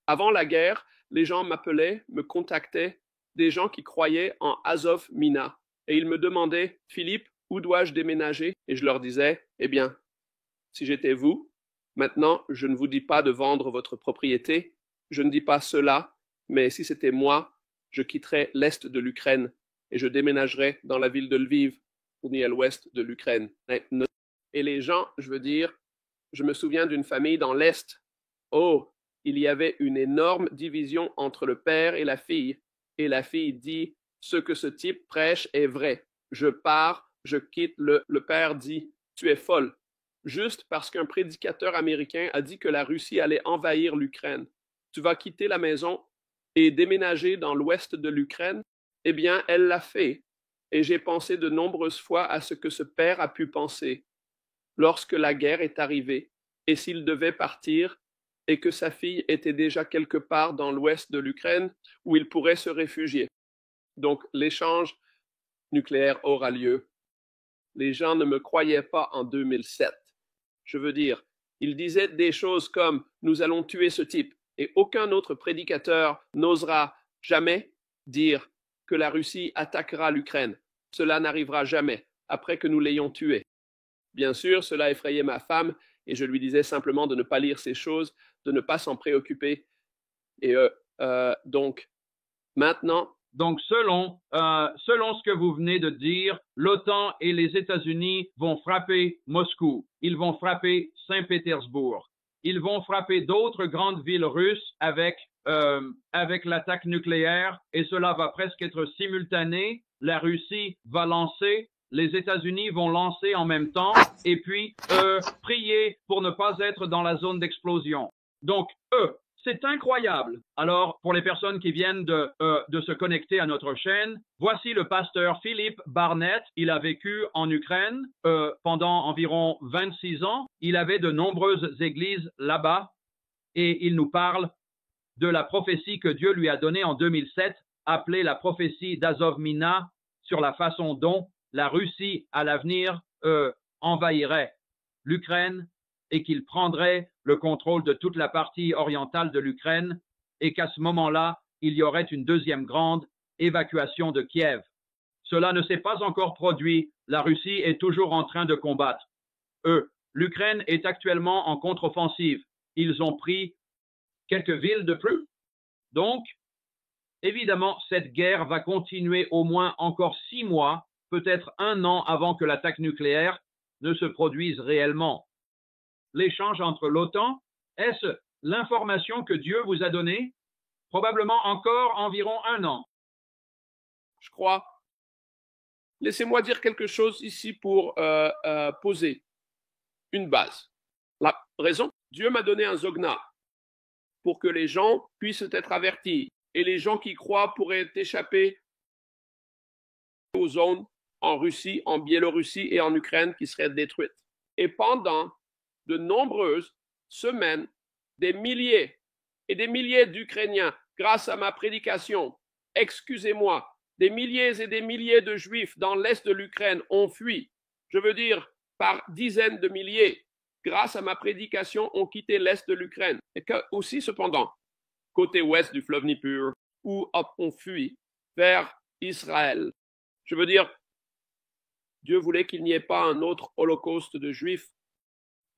Avant la guerre, les gens m'appelaient, me contactaient, des gens qui croyaient en Azov Mina. Et ils me demandaient, Philippe, où dois-je déménager? Et je leur disais, eh bien, si j'étais vous, maintenant, je ne vous dis pas de vendre votre propriété, je ne dis pas cela, mais si c'était moi, je quitterais l'Est de l'Ukraine et je déménagerais dans la ville de Lviv, on est à l'ouest de l'Ukraine. Et les gens, je veux dire, je me souviens d'une famille dans l'Est. Oh, il y avait une énorme division entre le père et la fille dit, ce que ce type prêche est vrai. Je pars, je quitte, le père dit, tu es folle. Juste parce qu'un prédicateur américain a dit que la Russie allait envahir l'Ukraine. Tu vas quitter la maison et déménager dans l'ouest de l'Ukraine? Eh bien, elle l'a fait. Et j'ai pensé de nombreuses fois à ce que ce père a pu penser lorsque la guerre est arrivée et s'il devait partir et que sa fille était déjà quelque part dans l'ouest de l'Ukraine où il pourrait se réfugier. Donc l'échange nucléaire aura lieu. Les gens ne me croyaient pas en 2007. Je veux dire, ils disaient des choses comme « nous allons tuer ce type » et aucun autre prédicateur n'osera jamais dire que la Russie attaquera l'Ukraine. Cela n'arrivera jamais après que nous l'ayons tué. Bien sûr, cela effrayait ma femme et je lui disais simplement de ne pas lire ces choses, de ne pas s'en préoccuper. Et donc, maintenant, Donc, selon ce que vous venez de dire, l'OTAN et les États-Unis vont frapper Moscou. Ils vont frapper Saint-Pétersbourg. Ils vont frapper d'autres grandes villes russes avec l'attaque nucléaire et cela va presque être simultané. La Russie va lancer, les États-Unis vont lancer en même temps et puis prier pour ne pas être dans la zone d'explosion. Donc, c'est incroyable. Alors, pour les personnes qui viennent de se connecter à notre chaîne, voici le pasteur Philippe Barnett. Il a vécu en Ukraine pendant environ 26 ans. Il avait de nombreuses églises là-bas et il nous parle de la prophétie que Dieu lui a donnée en 2007, appelée la prophétie d'Azov Mina, sur la façon dont la Russie, à l'avenir, envahirait l'Ukraine et qu'il prendrait le contrôle de toute la partie orientale de l'Ukraine et qu'à ce moment-là, il y aurait une deuxième grande évacuation de Kiev. Cela ne s'est pas encore produit. La Russie est toujours en train de combattre. L'Ukraine est actuellement en contre-offensive. Ils ont pris quelques villes de plus. Donc, évidemment, cette guerre va continuer au moins encore 6 mois, peut-être 1 an avant que l'attaque nucléaire ne se produise réellement. L'échange entre l'OTAN, est-ce l'information que Dieu vous a donnée? Probablement encore environ 1 an. Je crois. Laissez-moi dire quelque chose ici pour poser une base. La raison, Dieu m'a donné un zogna pour que les gens puissent être avertis et les gens qui croient pourraient échapper aux zones en Russie, en Biélorussie et en Ukraine qui seraient détruites. Et pendant de nombreuses semaines, des milliers et des milliers d'Ukrainiens, grâce à ma prédication, excusez-moi, des milliers et des milliers de Juifs dans l'est de l'Ukraine ont fui, je veux dire par dizaines de milliers, grâce à ma prédication, ont quitté l'est de l'Ukraine. Et que aussi, cependant, côté ouest du fleuve Nippur, où ont fui vers Israël. Je veux dire, Dieu voulait qu'il n'y ait pas un autre holocauste de Juifs.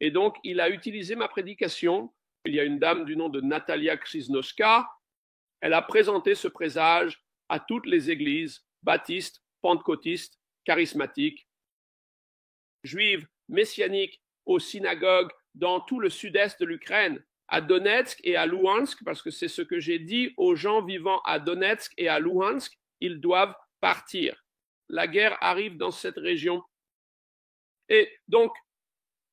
Et donc, il a utilisé ma prédication. Il y a une dame du nom de Natalia Krzyznoska. Elle a présenté ce présage à toutes les églises baptistes, pentecôtistes, charismatiques, juives, messianiques, aux synagogues dans tout le sud-est de l'Ukraine, à Donetsk et à Louhansk, parce que c'est ce que j'ai dit aux gens vivant à Donetsk et à Louhansk, ils doivent partir. La guerre arrive dans cette région. Et donc,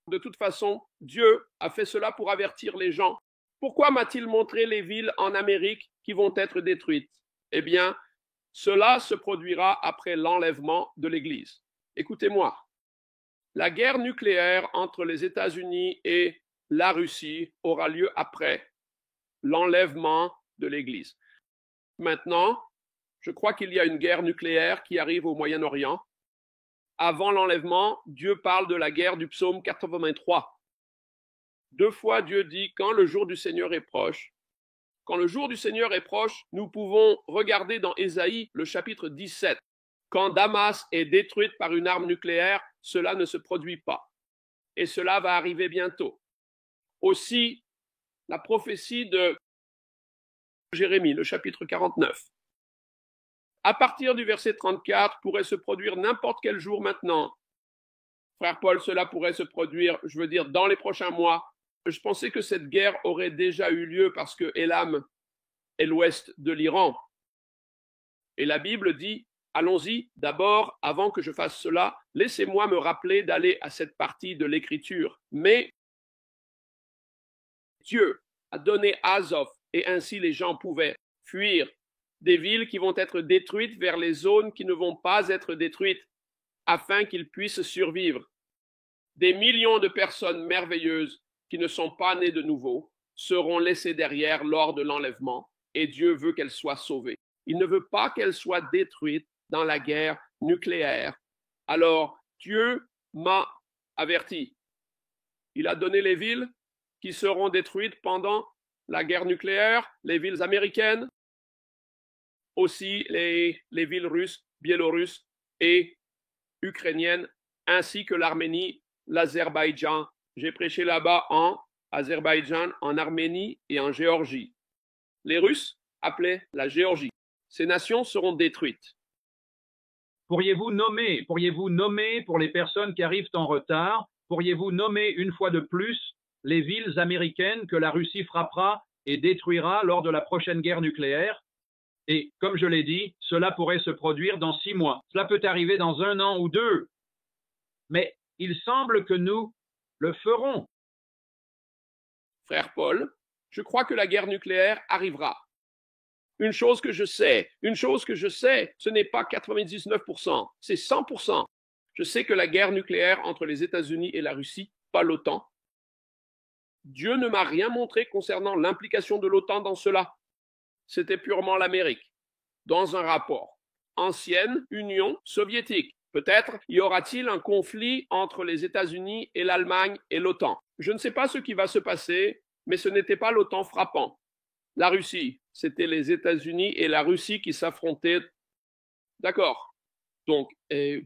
de toute façon, Dieu a fait cela pour avertir les gens. Pourquoi m'a-t-il montré les villes en Amérique qui vont être détruites? Eh bien, cela se produira après l'enlèvement de l'Église. Écoutez-moi, la guerre nucléaire entre les États-Unis et la Russie aura lieu après l'enlèvement de l'Église. Maintenant, je crois qu'il y a une guerre nucléaire qui arrive au Moyen-Orient. Avant l'enlèvement, Dieu parle de la guerre du psaume 83. 2 fois, Dieu dit, quand le jour du Seigneur est proche. Quand le jour du Seigneur est proche, nous pouvons regarder dans Ésaïe le chapitre 17. Quand Damas est détruite par une arme nucléaire, cela ne se produit pas. Et cela va arriver bientôt. Aussi, la prophétie de Jérémie, le chapitre 49. À partir du verset 34, pourrait se produire n'importe quel jour maintenant. Frère Paul, cela pourrait se produire, je veux dire, dans les prochains mois. Je pensais que cette guerre aurait déjà eu lieu parce que Élam est l'ouest de l'Iran. Et la Bible dit, allons-y, d'abord, avant que je fasse cela, laissez-moi me rappeler d'aller à cette partie de l'Écriture. Mais Dieu a donné Azov et ainsi les gens pouvaient fuir des villes qui vont être détruites vers les zones qui ne vont pas être détruites afin qu'ils puissent survivre. Des millions de personnes merveilleuses qui ne sont pas nées de nouveau seront laissées derrière lors de l'enlèvement et Dieu veut qu'elles soient sauvées. Il ne veut pas qu'elles soient détruites dans la guerre nucléaire. Alors, Dieu m'a averti. Il a donné les villes qui seront détruites pendant la guerre nucléaire, les villes américaines, aussi les villes russes, biélorusses et ukrainiennes, ainsi que l'Arménie, l'Azerbaïdjan. J'ai prêché là-bas en Azerbaïdjan, en Arménie et en Géorgie. Les Russes appelaient la Géorgie. Ces nations seront détruites. Pourriez-vous nommer pour les personnes qui arrivent en retard, pourriez-vous nommer une fois de plus les villes américaines que la Russie frappera et détruira lors de la prochaine guerre nucléaire? Et comme je l'ai dit, cela pourrait se produire dans 6 mois. Cela peut arriver dans 1 an ou 2. Mais il semble que nous le ferons. Frère Paul, je crois que la guerre nucléaire arrivera. Une chose que je sais, ce n'est pas 99%, c'est 100%. Je sais que la guerre nucléaire entre les États-Unis et la Russie, pas l'OTAN. Dieu ne m'a rien montré concernant l'implication de l'OTAN dans cela. C'était purement l'Amérique, dans un rapport. Ancienne Union soviétique. Peut-être y aura-t-il un conflit entre les États-Unis et l'Allemagne et l'OTAN. Je ne sais pas ce qui va se passer, mais ce n'était pas l'OTAN frappant. La Russie, c'était les États-Unis et la Russie qui s'affrontaient. D'accord. Donc,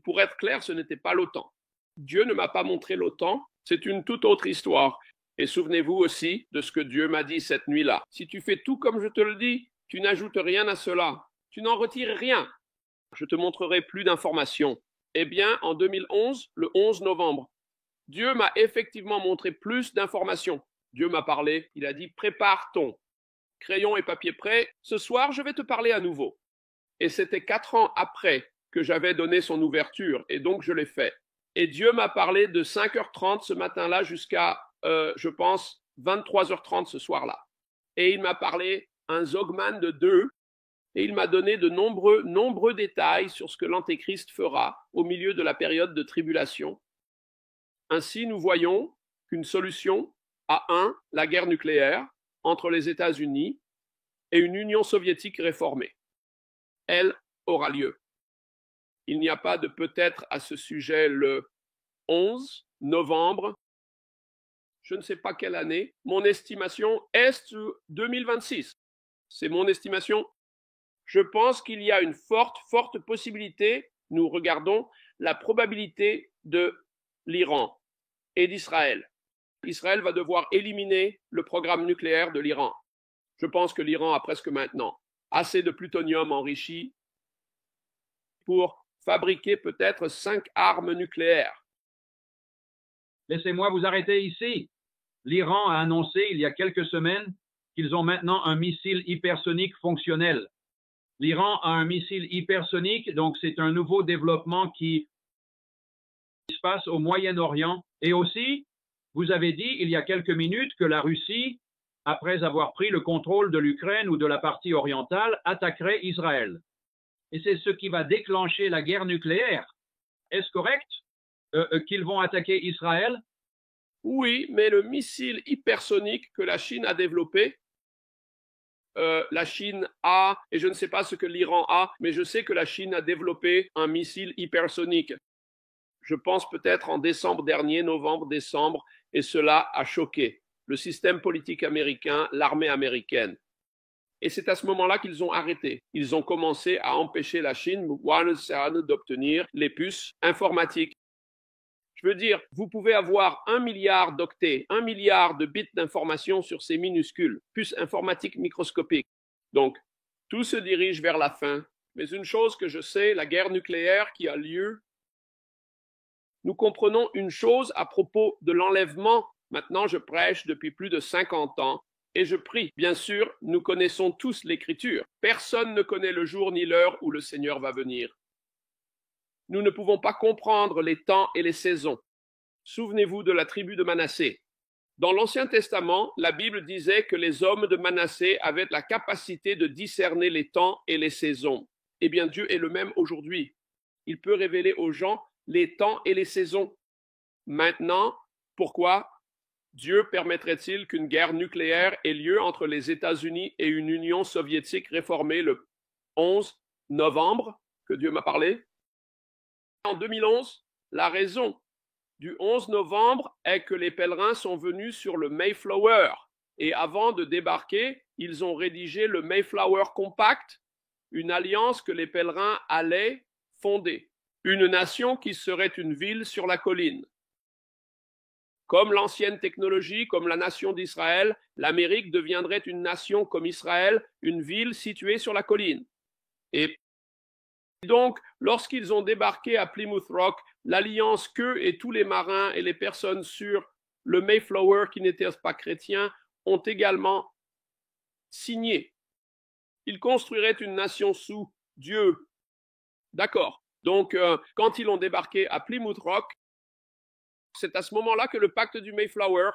pour être clair, ce n'était pas l'OTAN. Dieu ne m'a pas montré l'OTAN, c'est une toute autre histoire. Et souvenez-vous aussi de ce que Dieu m'a dit cette nuit-là. Si tu fais tout comme je te le dis, tu n'ajoutes rien à cela. Tu n'en retires rien. Je te montrerai plus d'informations. Eh bien, en 2011, le 11 novembre, Dieu m'a effectivement montré plus d'informations. Dieu m'a parlé, il a dit « Prépare ton crayon et papier prêt, ce soir je vais te parler à nouveau. » Et c'était 4 ans après que j'avais donné son ouverture, et donc je l'ai fait. Et Dieu m'a parlé de 5h30 ce matin-là jusqu'à, je pense, 23h30 ce soir-là. Et il m'a parlé un Zogman de 2, et il m'a donné de nombreux détails sur ce que l'Antéchrist fera au milieu de la période de tribulation. Ainsi, nous voyons qu'une solution à la guerre nucléaire entre les États-Unis et une Union soviétique réformée. Elle aura lieu. Il n'y a pas de peut-être à ce sujet le 11 novembre, je ne sais pas quelle année. Mon estimation est 2026. C'est mon estimation. Je pense qu'il y a une forte possibilité, nous regardons la probabilité de l'Iran et d'Israël. Israël va devoir éliminer le programme nucléaire de l'Iran. Je pense que l'Iran a presque maintenant assez de plutonium enrichi pour fabriquer peut-être 5 armes nucléaires. Laissez-moi vous arrêter ici. L'Iran a annoncé il y a quelques semaines qu'ils ont maintenant un missile hypersonique fonctionnel. L'Iran a un missile hypersonique, donc c'est un nouveau développement qui se passe au Moyen-Orient. Et aussi, vous avez dit il y a quelques minutes que la Russie, après avoir pris le contrôle de l'Ukraine ou de la partie orientale, attaquerait Israël. Et c'est ce qui va déclencher la guerre nucléaire. Est-ce correct qu'ils vont attaquer Israël? Oui, mais le missile hypersonique que la Chine a développé, la Chine a, et je ne sais pas ce que l'Iran a, mais je sais que la Chine a développé un missile hypersonique. Je pense peut-être en décembre dernier, novembre-décembre, et cela a choqué le système politique américain, l'armée américaine. Et c'est à ce moment-là qu'ils ont arrêté. Ils ont commencé à empêcher la Chine d'obtenir les puces informatiques. Je veux dire, vous pouvez avoir 1 milliard d'octets, 1 milliard de bits d'information sur ces minuscules puces informatiques microscopiques. Donc, tout se dirige vers la fin. Mais une chose que je sais, la guerre nucléaire qui a lieu, nous comprenons une chose à propos de l'enlèvement. Maintenant, je prêche depuis plus de 50 ans et je prie. Bien sûr, nous connaissons tous l'Écriture. Personne ne connaît le jour ni l'heure où le Seigneur va venir. Nous ne pouvons pas comprendre les temps et les saisons. Souvenez-vous de la tribu de Manassé. Dans l'Ancien Testament, la Bible disait que les hommes de Manassé avaient la capacité de discerner les temps et les saisons. Eh bien, Dieu est le même aujourd'hui. Il peut révéler aux gens les temps et les saisons. Maintenant, pourquoi Dieu permettrait-il qu'une guerre nucléaire ait lieu entre les États-Unis et une Union soviétique réformée le 11 novembre, que Dieu m'a parlé? En 2011, la raison du 11 novembre est que les pèlerins sont venus sur le Mayflower. Et avant de débarquer, ils ont rédigé le Mayflower Compact, une alliance que les pèlerins allaient fonder. Une nation qui serait une ville sur la colline. Comme l'ancienne technologie, comme la nation d'Israël, l'Amérique deviendrait une nation comme Israël, une ville située sur la colline. Et donc, lorsqu'ils ont débarqué à Plymouth Rock, l'alliance qu'eux et tous les marins et les personnes sur le Mayflower qui n'étaient pas chrétiens ont également signé. Ils construiraient une nation sous Dieu. D'accord. Donc, quand ils ont débarqué à Plymouth Rock, c'est à ce moment-là que le pacte du Mayflower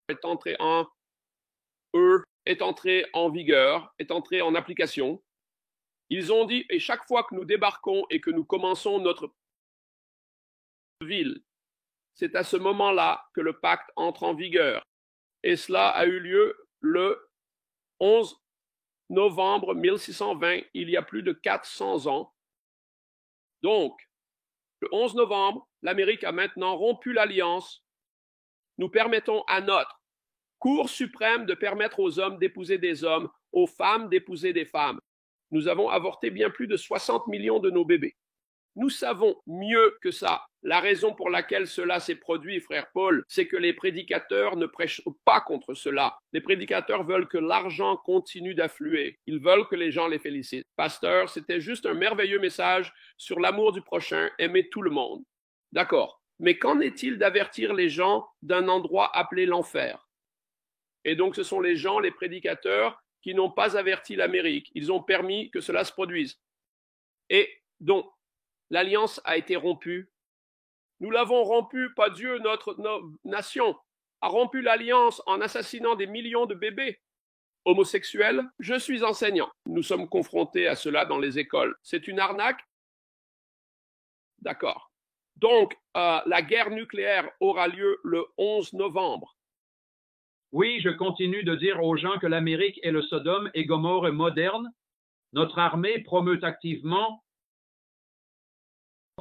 est entré en vigueur, est entré en application. Ils ont dit, et chaque fois que nous débarquons et que nous commençons notre ville, c'est à ce moment-là que le pacte entre en vigueur. Et cela a eu lieu le 11 novembre 1620, il y a plus de 400 ans. Donc, le 11 novembre, l'Amérique a maintenant rompu l'alliance. Nous permettons à notre Cour suprême de permettre aux hommes d'épouser des hommes, aux femmes d'épouser des femmes. Nous avons avorté bien plus de 60 millions de nos bébés. Nous savons mieux que ça. La raison pour laquelle cela s'est produit, frère Paul, c'est que les prédicateurs ne prêchent pas contre cela. Les prédicateurs veulent que l'argent continue d'affluer. Ils veulent que les gens les félicitent. Pasteur, c'était juste un merveilleux message sur l'amour du prochain, aimer tout le monde. D'accord. Mais qu'en est-il d'avertir les gens d'un endroit appelé l'enfer? Et donc ce sont les gens, les prédicateurs, qui n'ont pas averti l'Amérique. Ils ont permis que cela se produise. Et donc, l'alliance a été rompue. Nous l'avons rompue, pas Dieu, notre nation, a rompu l'alliance en assassinant des millions de bébés homosexuels. Je suis enseignant. Nous sommes confrontés à cela dans les écoles. C'est une arnaque? D'accord. Donc, la guerre nucléaire aura lieu le 11 novembre. Oui, je continue de dire aux gens que l'Amérique est le Sodome et Gomorrhe moderne. Notre armée promeut activement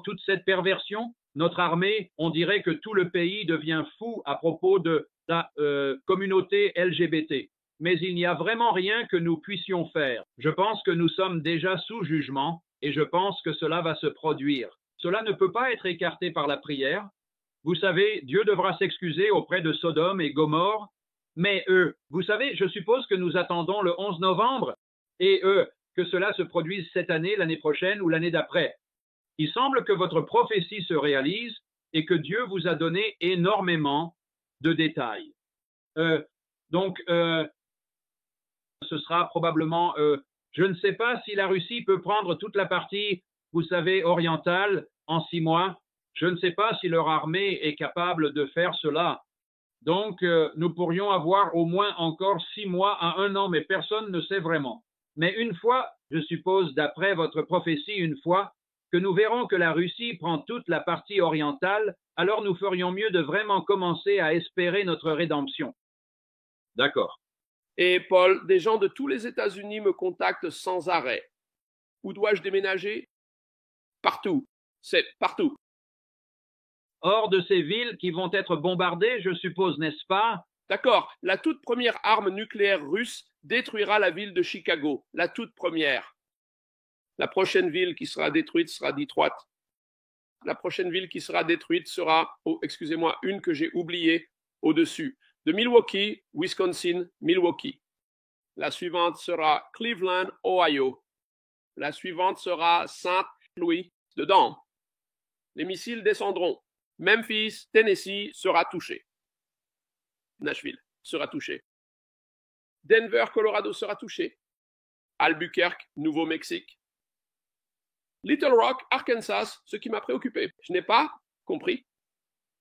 toute cette perversion. Notre armée, on dirait que tout le pays devient fou à propos de la communauté LGBT. Mais il n'y a vraiment rien que nous puissions faire. Je pense que nous sommes déjà sous jugement et je pense que cela va se produire. Cela ne peut pas être écarté par la prière. Vous savez, Dieu devra s'excuser auprès de Sodome et Gomorrhe. Mais vous savez, je suppose que nous attendons le 11 novembre et que cela se produise cette année, l'année prochaine ou l'année d'après. Il semble que votre prophétie se réalise et que Dieu vous a donné énormément de détails. Donc, ce sera probablement, je ne sais pas si la Russie peut prendre toute la partie, vous savez, orientale en 6 mois. Je ne sais pas si leur armée est capable de faire cela. Donc, nous pourrions avoir au moins encore 6 mois à 1 an, mais personne ne sait vraiment. Mais une fois, je suppose, d'après votre prophétie, une fois que nous verrons que la Russie prend toute la partie orientale, alors nous ferions mieux de vraiment commencer à espérer notre rédemption. D'accord. Et Paul, des gens de tous les États-Unis me contactent sans arrêt. Où dois-je déménager? Partout. C'est partout. Hors de ces villes qui vont être bombardées, je suppose, n'est-ce pas? D'accord. La toute première arme nucléaire russe détruira la ville de Chicago. La toute première. La prochaine ville qui sera détruite sera Detroit. La prochaine ville qui sera détruite sera, excusez-moi, une que j'ai oubliée au-dessus. De Milwaukee, Wisconsin, Milwaukee. La suivante sera Cleveland, Ohio. La suivante sera Saint Louis, dedans. Les missiles descendront. Memphis, Tennessee sera touché. Nashville sera touché. Denver, Colorado sera touché. Albuquerque, Nouveau-Mexique. Little Rock, Arkansas, ce qui m'a préoccupé. Je n'ai pas compris.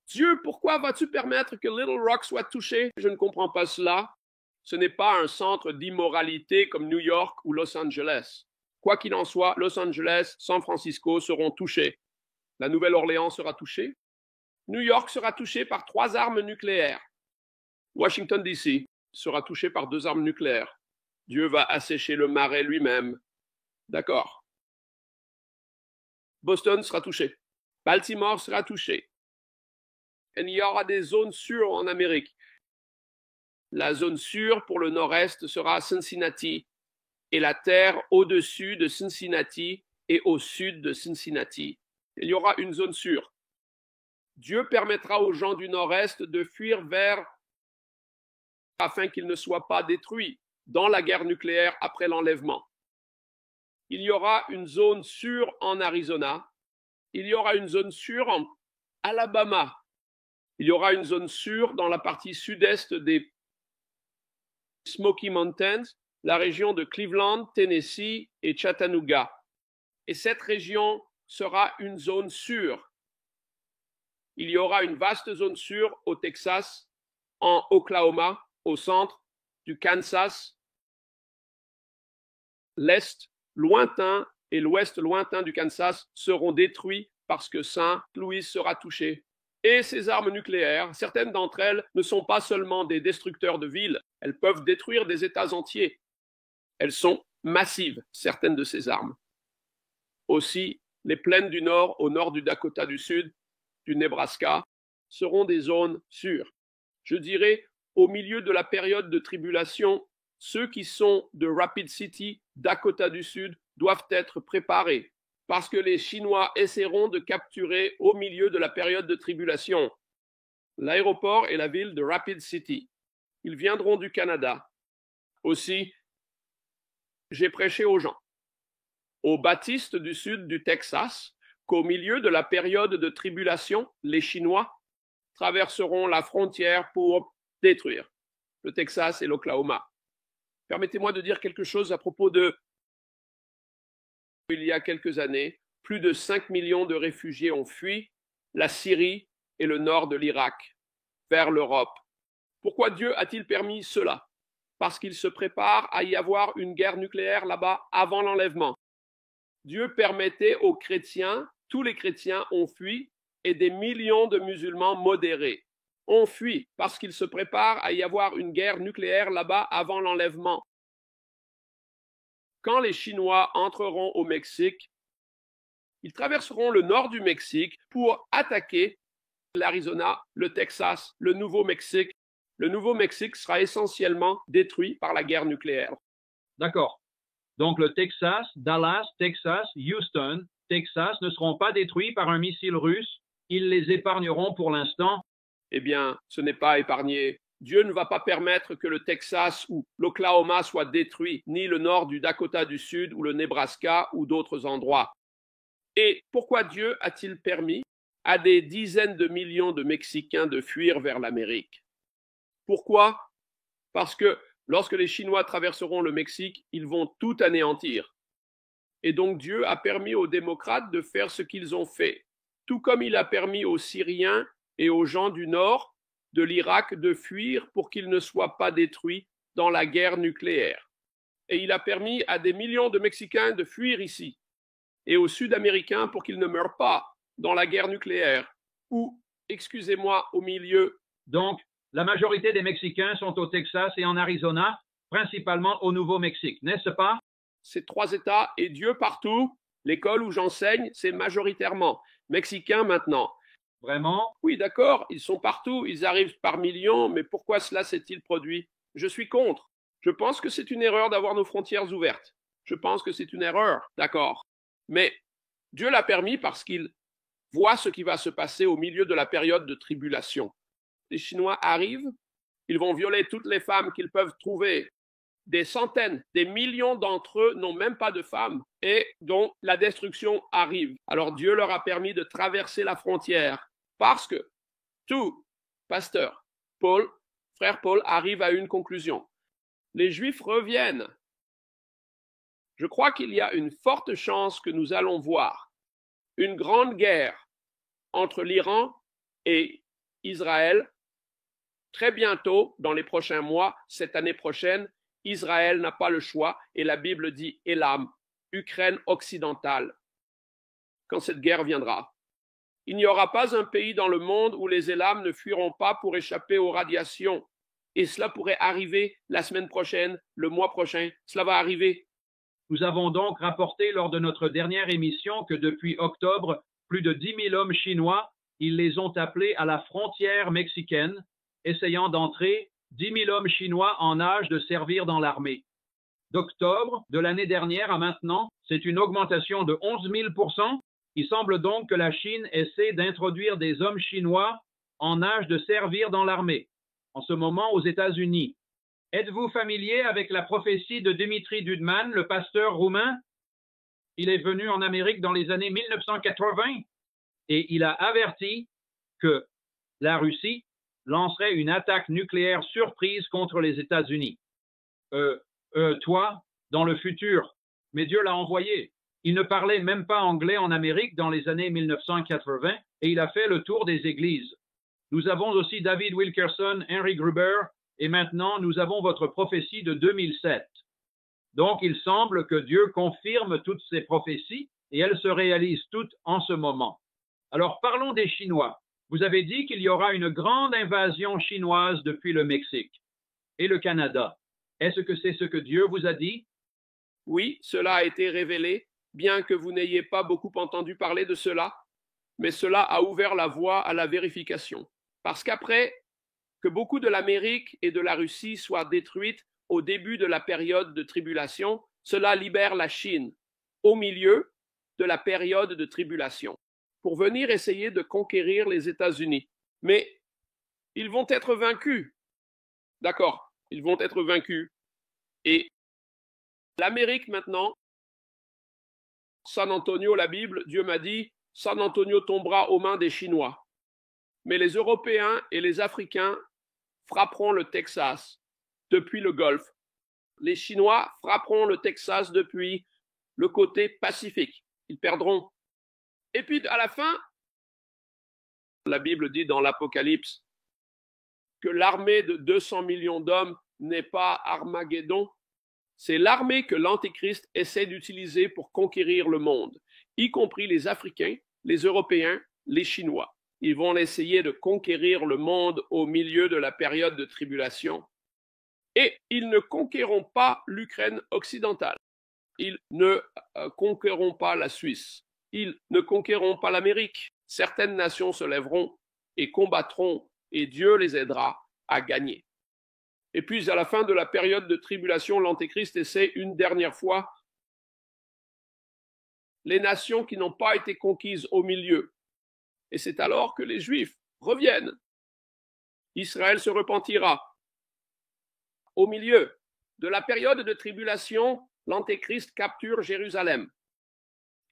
Dieu, pourquoi vas-tu permettre que Little Rock soit touché? Je ne comprends pas cela. Ce n'est pas un centre d'immoralité comme New York ou Los Angeles. Quoi qu'il en soit, Los Angeles, San Francisco seront touchés. La Nouvelle-Orléans sera touchée. New York sera touché par 3 armes nucléaires. Washington, D.C. sera touché par 2 armes nucléaires. Dieu va assécher le marais lui-même. D'accord. Boston sera touché. Baltimore sera touché. Et il y aura des zones sûres en Amérique. La zone sûre pour le nord-est sera Cincinnati et la terre au-dessus de Cincinnati et au sud de Cincinnati. Il y aura une zone sûre. Dieu permettra aux gens du nord-est de fuir vers afin qu'ils ne soient pas détruits dans la guerre nucléaire après l'enlèvement. Il y aura une zone sûre en Arizona. Il y aura une zone sûre en Alabama. Il y aura une zone sûre dans la partie sud-est des Smoky Mountains, la région de Cleveland, Tennessee et Chattanooga. Et cette région sera une zone sûre. Il y aura une vaste zone sûre au Texas, en Oklahoma, au centre, du Kansas, l'est lointain et l'ouest lointain du Kansas seront détruits parce que Saint-Louis sera touché. Et ces armes nucléaires, certaines d'entre elles ne sont pas seulement des destructeurs de villes, elles peuvent détruire des États entiers. Elles sont massives, certaines de ces armes. Aussi, les plaines du Nord, au nord du Dakota du Sud, du Nebraska, seront des zones sûres. Je dirais, au milieu de la période de tribulation, ceux qui sont de Rapid City, Dakota du Sud, doivent être préparés parce que les Chinois essaieront de capturer au milieu de la période de tribulation l'aéroport et la ville de Rapid City. Ils viendront du Canada. Aussi, j'ai prêché aux gens, aux baptistes du sud du Texas, qu'au milieu de la période de tribulation, les Chinois traverseront la frontière pour détruire le Texas et l'Oklahoma. Permettez-moi de dire quelque chose à propos de... Il y a quelques années, plus de 5 millions de réfugiés ont fui la Syrie et le nord de l'Irak vers l'Europe. Pourquoi Dieu a-t-il permis cela? Parce qu'il se prépare à y avoir une guerre nucléaire là-bas avant l'enlèvement. Dieu permettait aux chrétiens, tous les chrétiens ont fui, et des millions de musulmans modérés ont fui parce qu'il se prépare à y avoir une guerre nucléaire là-bas avant l'enlèvement. Quand les Chinois entreront au Mexique, ils traverseront le nord du Mexique pour attaquer l'Arizona, le Texas, le Nouveau-Mexique. Le Nouveau-Mexique sera essentiellement détruit par la guerre nucléaire. D'accord. Donc le Texas, Dallas, Texas, Houston, Texas ne seront pas détruits par un missile russe. Ils les épargneront pour l'instant. Eh bien, ce n'est pas épargné. Dieu ne va pas permettre que le Texas ou l'Oklahoma soient détruits, ni le nord du Dakota du Sud ou le Nebraska ou d'autres endroits. Et pourquoi Dieu a-t-il permis à des dizaines de millions de Mexicains de fuir vers l'Amérique? Pourquoi? Parce que lorsque les Chinois traverseront le Mexique, ils vont tout anéantir. Et donc Dieu a permis aux démocrates de faire ce qu'ils ont fait, tout comme il a permis aux Syriens et aux gens du Nord de l'Irak de fuir pour qu'ils ne soient pas détruits dans la guerre nucléaire. Et il a permis à des millions de Mexicains de fuir ici et aux Sud-Américains pour qu'ils ne meurent pas dans la guerre nucléaire ou, excusez-moi, au milieu. Donc, la majorité des Mexicains sont au Texas et en Arizona, principalement au Nouveau-Mexique, n'est-ce pas? Ces 3 États et Dieu partout. L'école où j'enseigne, c'est majoritairement Mexicains maintenant. Vraiment? Oui, d'accord, ils sont partout, ils arrivent par millions, mais pourquoi cela s'est-il produit? Je suis contre. Je pense que c'est une erreur d'avoir nos frontières ouvertes. Je pense que c'est une erreur, d'accord. Mais Dieu l'a permis parce qu'il voit ce qui va se passer au milieu de la période de tribulation. Les Chinois arrivent, ils vont violer toutes les femmes qu'ils peuvent trouver. Des centaines, des millions d'entre eux n'ont même pas de femmes et dont la destruction arrive. Alors Dieu leur a permis de traverser la frontière parce que tout pasteur Paul, frère Paul, arrive à une conclusion. Les Juifs reviennent. Je crois qu'il y a une forte chance que nous allons voir une grande guerre entre l'Iran et Israël très bientôt, dans les prochains mois, cette année prochaine. Israël n'a pas le choix et la Bible dit Élam, Ukraine occidentale, quand cette guerre viendra. Il n'y aura pas un pays dans le monde où les Élam ne fuiront pas pour échapper aux radiations. Et cela pourrait arriver la semaine prochaine, le mois prochain. Cela va arriver. Nous avons donc rapporté lors de notre dernière émission que depuis octobre, plus de 10 000 hommes chinois, ils les ont appelés à la frontière mexicaine, essayant d'entrer 10 000 hommes chinois en âge de servir dans l'armée. D'octobre de l'année dernière à maintenant, c'est une augmentation de 11 000%. Il semble donc que la Chine essaie d'introduire des hommes chinois en âge de servir dans l'armée, en ce moment aux États-Unis. Êtes-vous familier avec la prophétie de Dimitri Dudman, le pasteur roumain? Il est venu en Amérique dans les années 1980 et il a averti que la Russie lancerait une attaque nucléaire surprise contre les États-Unis. Toi, dans le futur, mais Dieu l'a envoyé. Il ne parlait même pas anglais en Amérique dans les années 1980 et il a fait le tour des églises. Nous avons aussi David Wilkerson, Henry Gruber et maintenant nous avons votre prophétie de 2007. Donc il semble que Dieu confirme toutes ces prophéties et elles se réalisent toutes en ce moment. Alors parlons des Chinois. Vous avez dit qu'il y aura une grande invasion chinoise depuis le Mexique et le Canada. Est-ce que c'est ce que Dieu vous a dit? Oui, cela a été révélé, bien que vous n'ayez pas beaucoup entendu parler de cela, mais cela a ouvert la voie à la vérification. Parce qu'après que beaucoup de l'Amérique et de la Russie soient détruites au début de la période de tribulation, cela libère la Chine au milieu de la période de tribulation pour venir essayer de conquérir les États-Unis. Mais ils vont être vaincus. D'accord, ils vont être vaincus. Et l'Amérique maintenant, San Antonio, la Bible, Dieu m'a dit, San Antonio tombera aux mains des Chinois. Mais les Européens et les Africains frapperont le Texas depuis le Golfe. Les Chinois frapperont le Texas depuis le côté Pacifique. Ils perdront. Et puis à la fin, la Bible dit dans l'Apocalypse que l'armée de 200 millions d'hommes n'est pas Armageddon. C'est l'armée que l'Antéchrist essaie d'utiliser pour conquérir le monde, y compris les Africains, les Européens, les Chinois. Ils vont essayer de conquérir le monde au milieu de la période de tribulation. Et ils ne conquéreront pas l'Ukraine occidentale. Ils ne conquéreront pas la Suisse. Ils ne conquéreront pas l'Amérique. Certaines nations se lèveront et combattront et Dieu les aidera à gagner. Et puis, à la fin de la période de tribulation, l'Antéchrist essaie une dernière fois les nations qui n'ont pas été conquises au milieu. Et c'est alors que les Juifs reviennent. Israël se repentira. Au milieu de la période de tribulation, l'Antéchrist capture Jérusalem.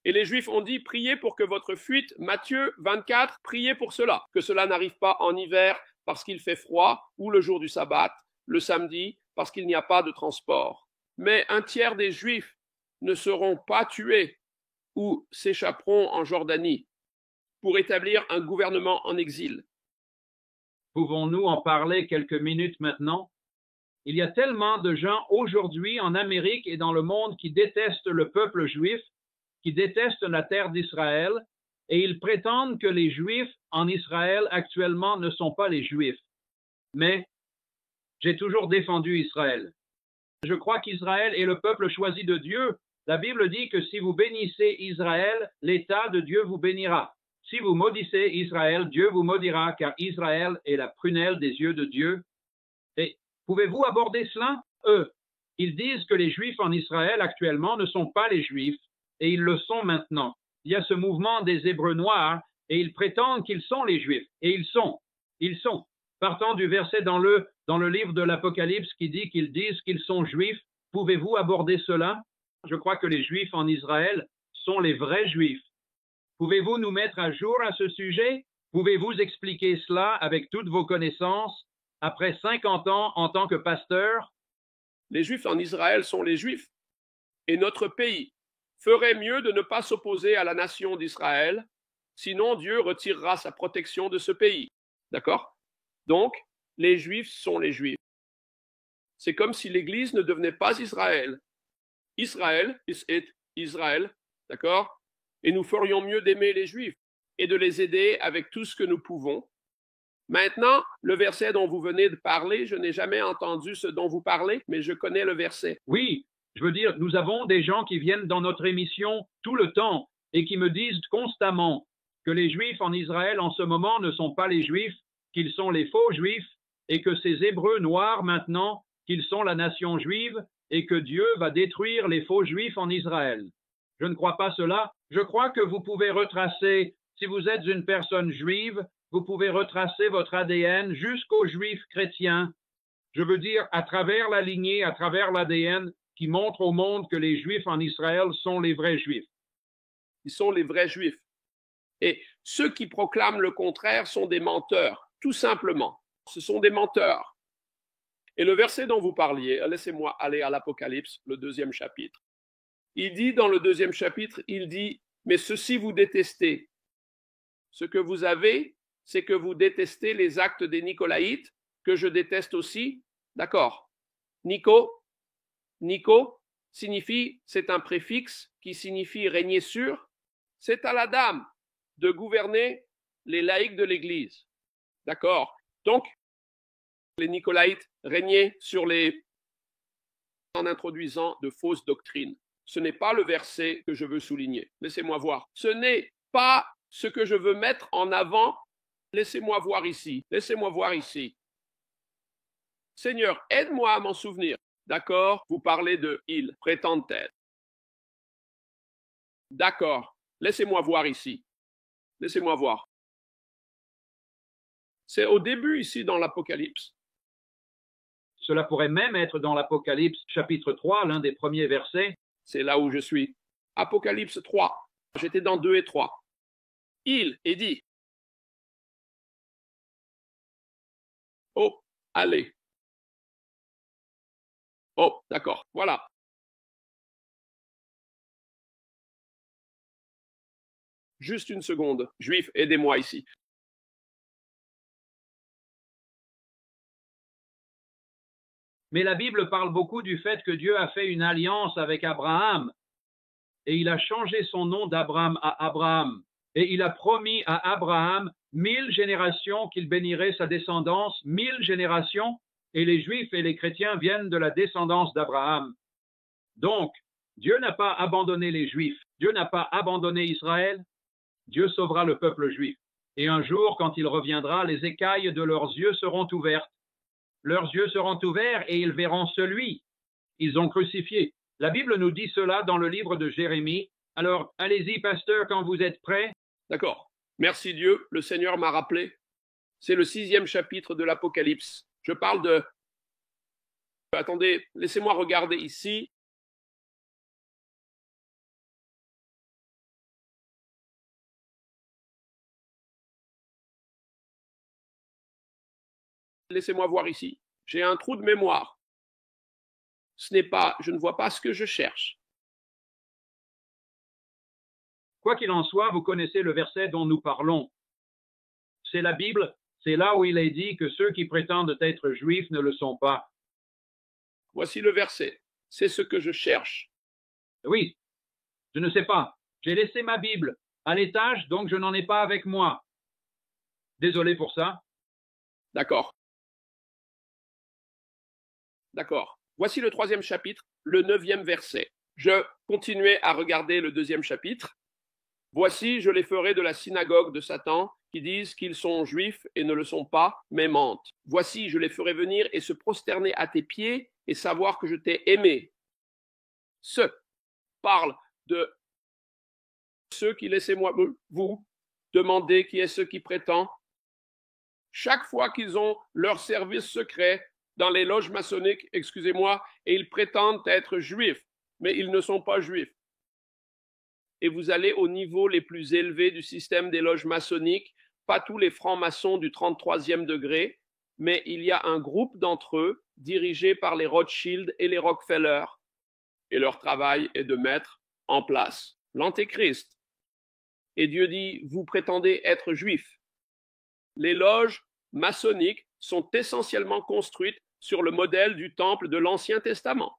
Et les Juifs ont dit, priez pour que votre fuite, Matthieu 24, priez pour cela, que cela n'arrive pas en hiver parce qu'il fait froid ou le jour du sabbat, le samedi, parce qu'il n'y a pas de transport. Mais un tiers des Juifs ne seront pas tués ou s'échapperont en Jordanie pour établir un gouvernement en exil. Pouvons-nous en parler quelques minutes maintenant? Il y a tellement de gens aujourd'hui en Amérique et dans le monde qui détestent le peuple juif, qui détestent la terre d'Israël, et ils prétendent que les Juifs en Israël actuellement ne sont pas les Juifs. Mais j'ai toujours défendu Israël. Je crois qu'Israël est le peuple choisi de Dieu. La Bible dit que si vous bénissez Israël, l'État de Dieu vous bénira. Si vous maudissez Israël, Dieu vous maudira, car Israël est la prunelle des yeux de Dieu. Et pouvez-vous aborder cela? Ils disent que les Juifs en Israël actuellement ne sont pas les Juifs, et ils le sont maintenant. Il y a ce mouvement des Hébreux noirs, et ils prétendent qu'ils sont les Juifs, et ils sont. Partant du verset dans le livre de l'Apocalypse qui dit qu'ils disent qu'ils sont Juifs, pouvez-vous aborder cela? Je crois que les Juifs en Israël sont les vrais Juifs. Pouvez-vous nous mettre à jour à ce sujet? Pouvez-vous expliquer cela avec toutes vos connaissances après 50 ans en tant que pasteur? Les Juifs en Israël sont les Juifs. Et notre pays ferait mieux de ne pas s'opposer à la nation d'Israël, sinon Dieu retirera sa protection de ce pays. D'accord? Donc, les Juifs sont les Juifs. C'est comme si l'Église ne devenait pas Israël. Israël est Israël, d'accord? Et nous ferions mieux d'aimer les Juifs et de les aider avec tout ce que nous pouvons. Maintenant, le verset dont vous venez de parler, je n'ai jamais entendu ce dont vous parlez, mais je connais le verset. Oui, je veux dire, nous avons des gens qui viennent dans notre émission tout le temps et qui me disent constamment, que les Juifs en Israël en ce moment ne sont pas les Juifs, qu'ils sont les faux Juifs, et que ces Hébreux noirs maintenant, qu'ils sont la nation juive, et que Dieu va détruire les faux Juifs en Israël. Je ne crois pas cela. Je crois que vous pouvez retracer, si vous êtes une personne juive, vous pouvez retracer votre ADN jusqu'aux Juifs chrétiens. Je veux dire, à travers la lignée, à travers l'ADN, qui montre au monde que les Juifs en Israël sont les vrais Juifs. Ils sont les vrais Juifs. Et ceux qui proclament le contraire sont des menteurs, tout simplement. Ce sont des menteurs. Et le verset dont vous parliez, laissez-moi aller à l'Apocalypse, le 2e chapitre. Il dit dans le 2e chapitre, il dit, mais ceci vous détestez. Ce que vous avez, c'est que vous détestez les actes des Nicolaïtes, que je déteste aussi. D'accord. Nico signifie, c'est un préfixe qui signifie régner sur. C'est à la dame de gouverner les laïcs de l'Église. D'accord. Donc, les Nicolaïtes régnaient sur les en introduisant de fausses doctrines. Ce n'est pas le verset que je veux souligner. Laissez-moi voir. Ce n'est pas ce que je veux mettre en avant. Laissez-moi voir ici. Laissez-moi voir ici. Seigneur, aide-moi à m'en souvenir. D'accord, vous parlez de ils prétendent être. D'accord, laissez-moi voir ici. Laissez-moi voir. C'est au début ici dans l'Apocalypse. Cela pourrait même être dans l'Apocalypse chapitre 3, l'un des premiers versets. C'est là où je suis. Apocalypse 3. J'étais dans 2 et 3. Il est dit. Oh, allez. Oh, d'accord, voilà. Juste une seconde. Juifs, aidez-moi ici. Mais la Bible parle beaucoup du fait que Dieu a fait une alliance avec Abraham et il a changé son nom d'Abraham à Abraham. Et il a promis à Abraham 1000 générations qu'il bénirait sa descendance, 1000 générations, et les Juifs et les chrétiens viennent de la descendance d'Abraham. Donc, Dieu n'a pas abandonné les Juifs, Dieu n'a pas abandonné Israël, Dieu sauvera le peuple juif. Et un jour, quand il reviendra, les écailles de leurs yeux seront ouvertes. Leurs yeux seront ouverts et ils verront celui qu'ils ont crucifié. La Bible nous dit cela dans le livre de Jérémie. Alors, allez-y, pasteur, quand vous êtes prêts. D'accord. Merci Dieu, le Seigneur m'a rappelé. C'est le 6e chapitre de l'Apocalypse. Je parle de... Attendez, laissez-moi regarder ici. Laissez-moi voir ici. J'ai un trou de mémoire. Ce n'est pas, je ne vois pas ce que je cherche. Quoi qu'il en soit, vous connaissez le verset dont nous parlons. C'est la Bible, c'est là où il est dit que ceux qui prétendent être juifs ne le sont pas. Voici le verset. C'est ce que je cherche. Oui, je ne sais pas. J'ai laissé ma Bible à l'étage, donc je n'en ai pas avec moi. Désolé pour ça. D'accord. D'accord. Voici le 3e chapitre, le 9e verset. Je continuais à regarder le 2e chapitre. Voici, je les ferai de la synagogue de Satan, qui disent qu'ils sont juifs et ne le sont pas, mais mentent. Voici, je les ferai venir et se prosterner à tes pieds et savoir que je t'ai aimé. Ce parle de ceux qui, laissez-moi vous demander qui est ce qui prétend. Chaque fois qu'ils ont leur service secret dans les loges maçonniques, excusez-moi, et ils prétendent être juifs, mais ils ne sont pas juifs. Et vous allez au niveau les plus élevés du système des loges maçonniques, pas tous les francs-maçons du 33e degré, mais il y a un groupe d'entre eux dirigé par les Rothschild et les Rockefeller. Et leur travail est de mettre en place l'Antéchrist. Et Dieu dit, vous prétendez être juifs. Les loges maçonniques sont essentiellement construites sur le modèle du temple de l'Ancien Testament.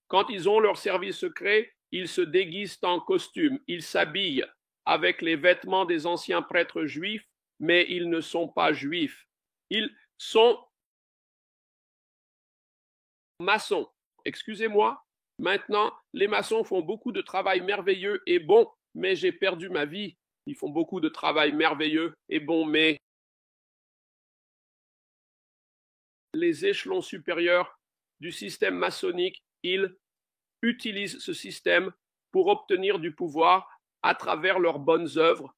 Quand ils ont leur service secret, ils se déguisent en costume, ils s'habillent avec les vêtements des anciens prêtres juifs, mais ils ne sont pas juifs. Ils sont maçons. Excusez-moi, maintenant, les maçons font beaucoup de travail merveilleux et bon, mais j'ai perdu ma vie. Ils font beaucoup de travail merveilleux et bon, mais les échelons supérieurs du système maçonnique, ils utilisent ce système pour obtenir du pouvoir à travers leurs bonnes œuvres.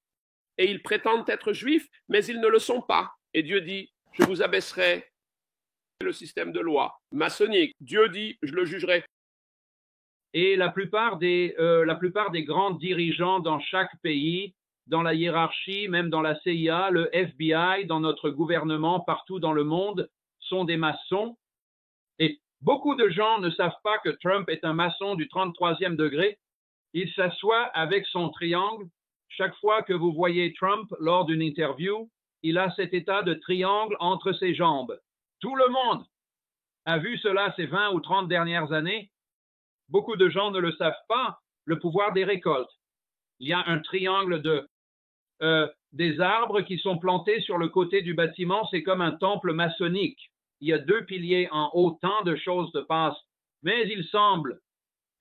Et ils prétendent être juifs, mais ils ne le sont pas. Et Dieu dit, je vous abaisserai le système de loi maçonnique. Dieu dit, je le jugerai. Et la plupart des grands dirigeants dans chaque pays, dans la hiérarchie, même dans la CIA, le FBI, dans notre gouvernement, partout dans le monde, sont des maçons. Et beaucoup de gens ne savent pas que Trump est un maçon du 33e degré. Il s'assoit avec son triangle. Chaque fois que vous voyez Trump lors d'une interview, il a cet état de triangle entre ses jambes. Tout le monde a vu cela ces 20 ou 30 dernières années. Beaucoup de gens ne le savent pas, le pouvoir des récoltes. Il y a un triangle des arbres qui sont plantés sur le côté du bâtiment, c'est comme un temple maçonnique. Il y a 2 piliers en haut, tant de choses se passent. Mais il semble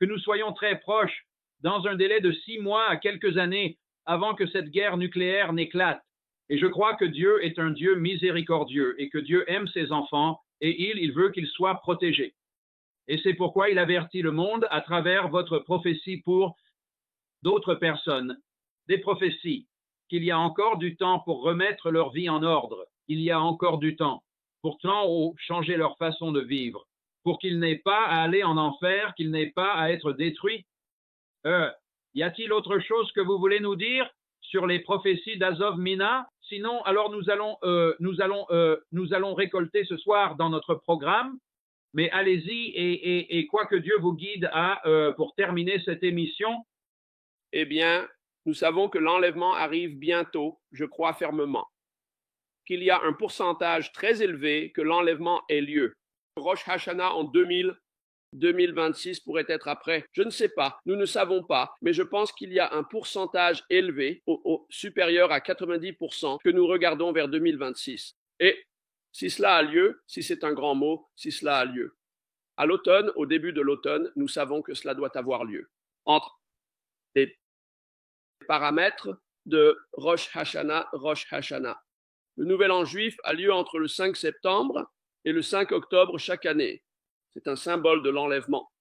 que nous soyons très proches, dans un délai de 6 mois à quelques années, avant que cette guerre nucléaire n'éclate. Et je crois que Dieu est un Dieu miséricordieux et que Dieu aime ses enfants et il veut qu'ils soient protégés. Et c'est pourquoi il avertit le monde à travers votre prophétie pour d'autres personnes, des prophéties, qu'il y a encore du temps pour remettre leur vie en ordre. Il y a encore du temps pour changer leur façon de vivre, pour qu'ils n'aient pas à aller en enfer, qu'ils n'aient pas à être détruits. Y a-t-il autre chose que vous voulez nous dire sur les prophéties d'Azov Mina? Sinon, alors nous allons récolter ce soir dans notre programme. Mais allez-y et quoi que Dieu vous guide pour terminer cette émission. Eh bien, nous savons que l'enlèvement arrive bientôt, je crois fermement. Qu'il y a un pourcentage très élevé que l'enlèvement ait lieu. Rosh Hashanah en 2026 pourrait être après. Je ne sais pas, nous ne savons pas, mais je pense qu'il y a un pourcentage élevé, supérieur à 90%, que nous regardons vers 2026. Et si cela a lieu, si c'est un grand mot, si cela a lieu. À l'automne, au début de l'automne, nous savons que cela doit avoir lieu. Entre les paramètres de Rosh Hashanah. Le Nouvel An juif a lieu entre le 5 septembre et le 5 octobre chaque année. C'est un symbole de l'enlèvement.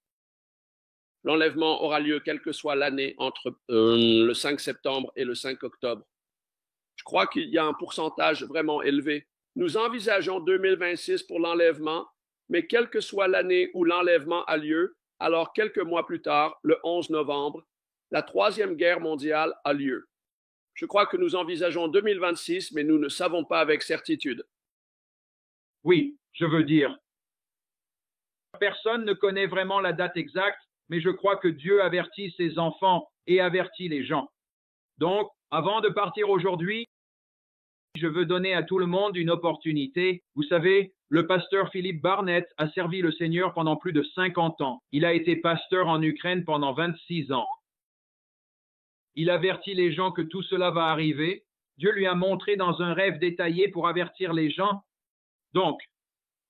L'enlèvement aura lieu quelle que soit l'année entre le 5 septembre et le 5 octobre. Je crois qu'il y a un pourcentage vraiment élevé. Nous envisageons 2026 pour l'enlèvement, mais quelle que soit l'année où l'enlèvement a lieu, alors quelques mois plus tard, le 11 novembre, la Troisième Guerre mondiale a lieu. Je crois que nous envisageons 2026, mais nous ne savons pas avec certitude. Oui, je veux dire, personne ne connaît vraiment la date exacte, mais je crois que Dieu avertit ses enfants et avertit les gens. Donc, avant de partir aujourd'hui, je veux donner à tout le monde une opportunité. Vous savez, le pasteur Philippe Barnett a servi le Seigneur pendant plus de 50 ans. Il a été pasteur en Ukraine pendant 26 ans. Il avertit les gens que tout cela va arriver. Dieu lui a montré dans un rêve détaillé pour avertir les gens. Donc,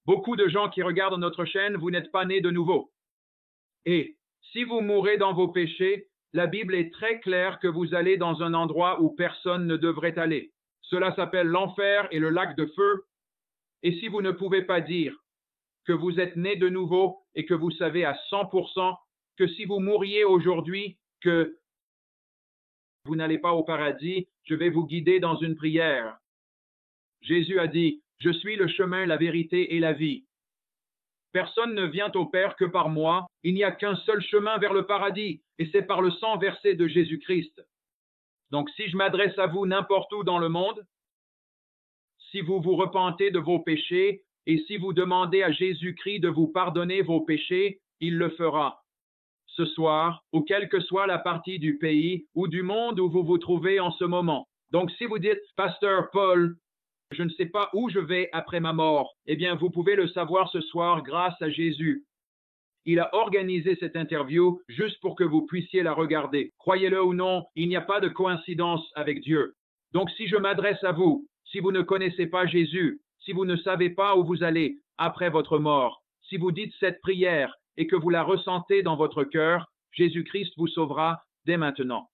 beaucoup de gens qui regardent notre chaîne, vous n'êtes pas nés de nouveau. Et si vous mourrez dans vos péchés, la Bible est très claire que vous allez dans un endroit où personne ne devrait aller. Cela s'appelle l'enfer et le lac de feu. Et si vous ne pouvez pas dire que vous êtes né de nouveau et que vous savez à 100% que si vous mouriez aujourd'hui, que vous n'allez pas au paradis, je vais vous guider dans une prière. Jésus a dit, « Je suis le chemin, la vérité et la vie. Personne ne vient au Père que par moi. Il n'y a qu'un seul chemin vers le paradis, et c'est par le sang versé de Jésus-Christ. » Donc, si je m'adresse à vous n'importe où dans le monde, si vous vous repentez de vos péchés et si vous demandez à Jésus-Christ de vous pardonner vos péchés, il le fera. Ce soir, ou quelle que soit la partie du pays ou du monde où vous vous trouvez en ce moment. Donc, si vous dites, Pasteur Paul, je ne sais pas où je vais après ma mort, eh bien, vous pouvez le savoir ce soir grâce à Jésus. Il a organisé cette interview juste pour que vous puissiez la regarder. Croyez-le ou non, il n'y a pas de coïncidence avec Dieu. Donc, si je m'adresse à vous, si vous ne connaissez pas Jésus, si vous ne savez pas où vous allez après votre mort, si vous dites cette prière et que vous la ressentez dans votre cœur, Jésus-Christ vous sauvera dès maintenant.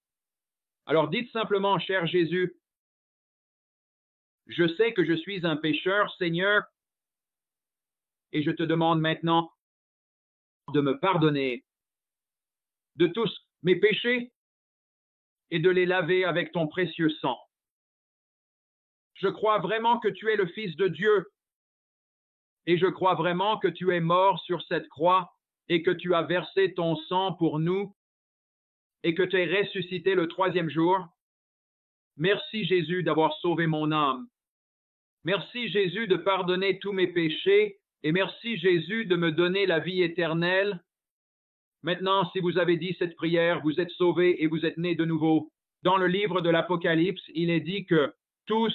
Alors dites simplement, cher Jésus, je sais que je suis un pécheur, Seigneur, et je te demande maintenant de me pardonner de tous mes péchés et de les laver avec ton précieux sang. Je crois vraiment que tu es le Fils de Dieu et je crois vraiment que tu es mort sur cette croix et que tu as versé ton sang pour nous et que tu es ressuscité le troisième jour. Merci Jésus d'avoir sauvé mon âme. Merci Jésus de pardonner tous mes péchés et merci Jésus de me donner la vie éternelle. Maintenant, si vous avez dit cette prière, vous êtes sauvés et vous êtes nés de nouveau. Dans le livre de l'Apocalypse, il est dit que tous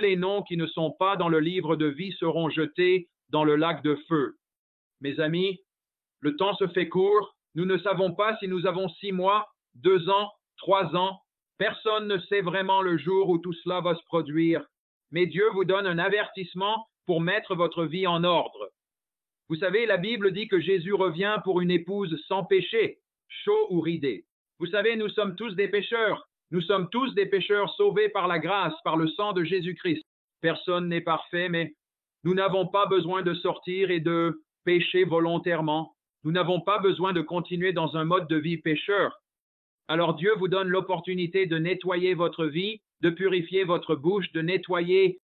les noms qui ne sont pas dans le livre de vie seront jetés dans le lac de feu. Mes amis, le temps se fait court. Nous ne savons pas si nous avons 6 mois, 2 ans, 3 ans. Personne ne sait vraiment le jour où tout cela va se produire. Mais Dieu vous donne un avertissement pour mettre votre vie en ordre. Vous savez, la Bible dit que Jésus revient pour une épouse sans péché, chaud ou ridé. Vous savez, nous sommes tous des pécheurs. Nous sommes tous des pécheurs sauvés par la grâce, par le sang de Jésus-Christ. Personne n'est parfait, mais nous n'avons pas besoin de sortir et de pécher volontairement. Nous n'avons pas besoin de continuer dans un mode de vie pécheur. Alors Dieu vous donne l'opportunité de nettoyer votre vie, de purifier votre bouche, de nettoyer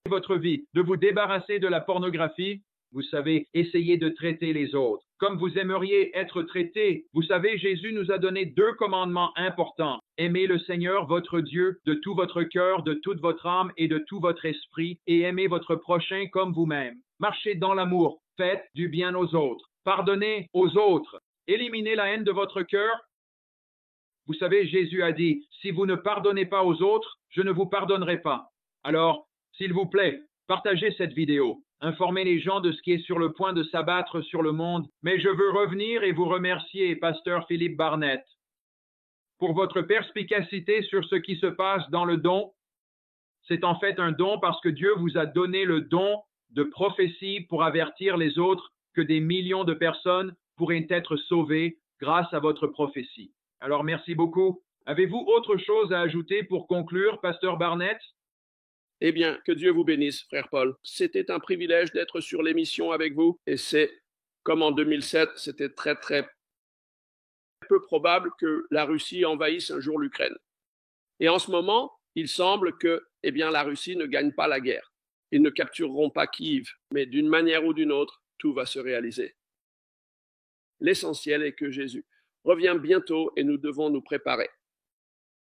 votre vie, de vous débarrasser de la pornographie. Vous savez, essayez de traiter les autres comme vous aimeriez être traité. Vous savez, Jésus nous a donné 2 commandements importants. Aimez le Seigneur, votre Dieu, de tout votre cœur, de toute votre âme et de tout votre esprit, et aimez votre prochain comme vous-même. Marchez dans l'amour, faites du bien aux autres, pardonnez aux autres, éliminez la haine de votre cœur. Vous savez, Jésus a dit, si vous ne pardonnez pas aux autres, je ne vous pardonnerai pas. Alors, s'il vous plaît, partagez cette vidéo. Informez les gens de ce qui est sur le point de s'abattre sur le monde. Mais je veux revenir et vous remercier, pasteur Philippe Barnett, pour votre perspicacité sur ce qui se passe dans le don. C'est en fait un don parce que Dieu vous a donné le don de prophétie pour avertir les autres que des millions de personnes pourraient être sauvées grâce à votre prophétie. Alors, merci beaucoup. Avez-vous autre chose à ajouter pour conclure, pasteur Barnett? Eh bien, que Dieu vous bénisse, frère Paul. C'était un privilège d'être sur l'émission avec vous. Et c'est, comme en 2007, c'était très peu probable que la Russie envahisse un jour l'Ukraine. Et en ce moment, il semble que, la Russie ne gagne pas la guerre. Ils ne captureront pas Kiev, mais d'une manière ou d'une autre, tout va se réaliser. L'essentiel est que Jésus revient bientôt et nous devons nous préparer.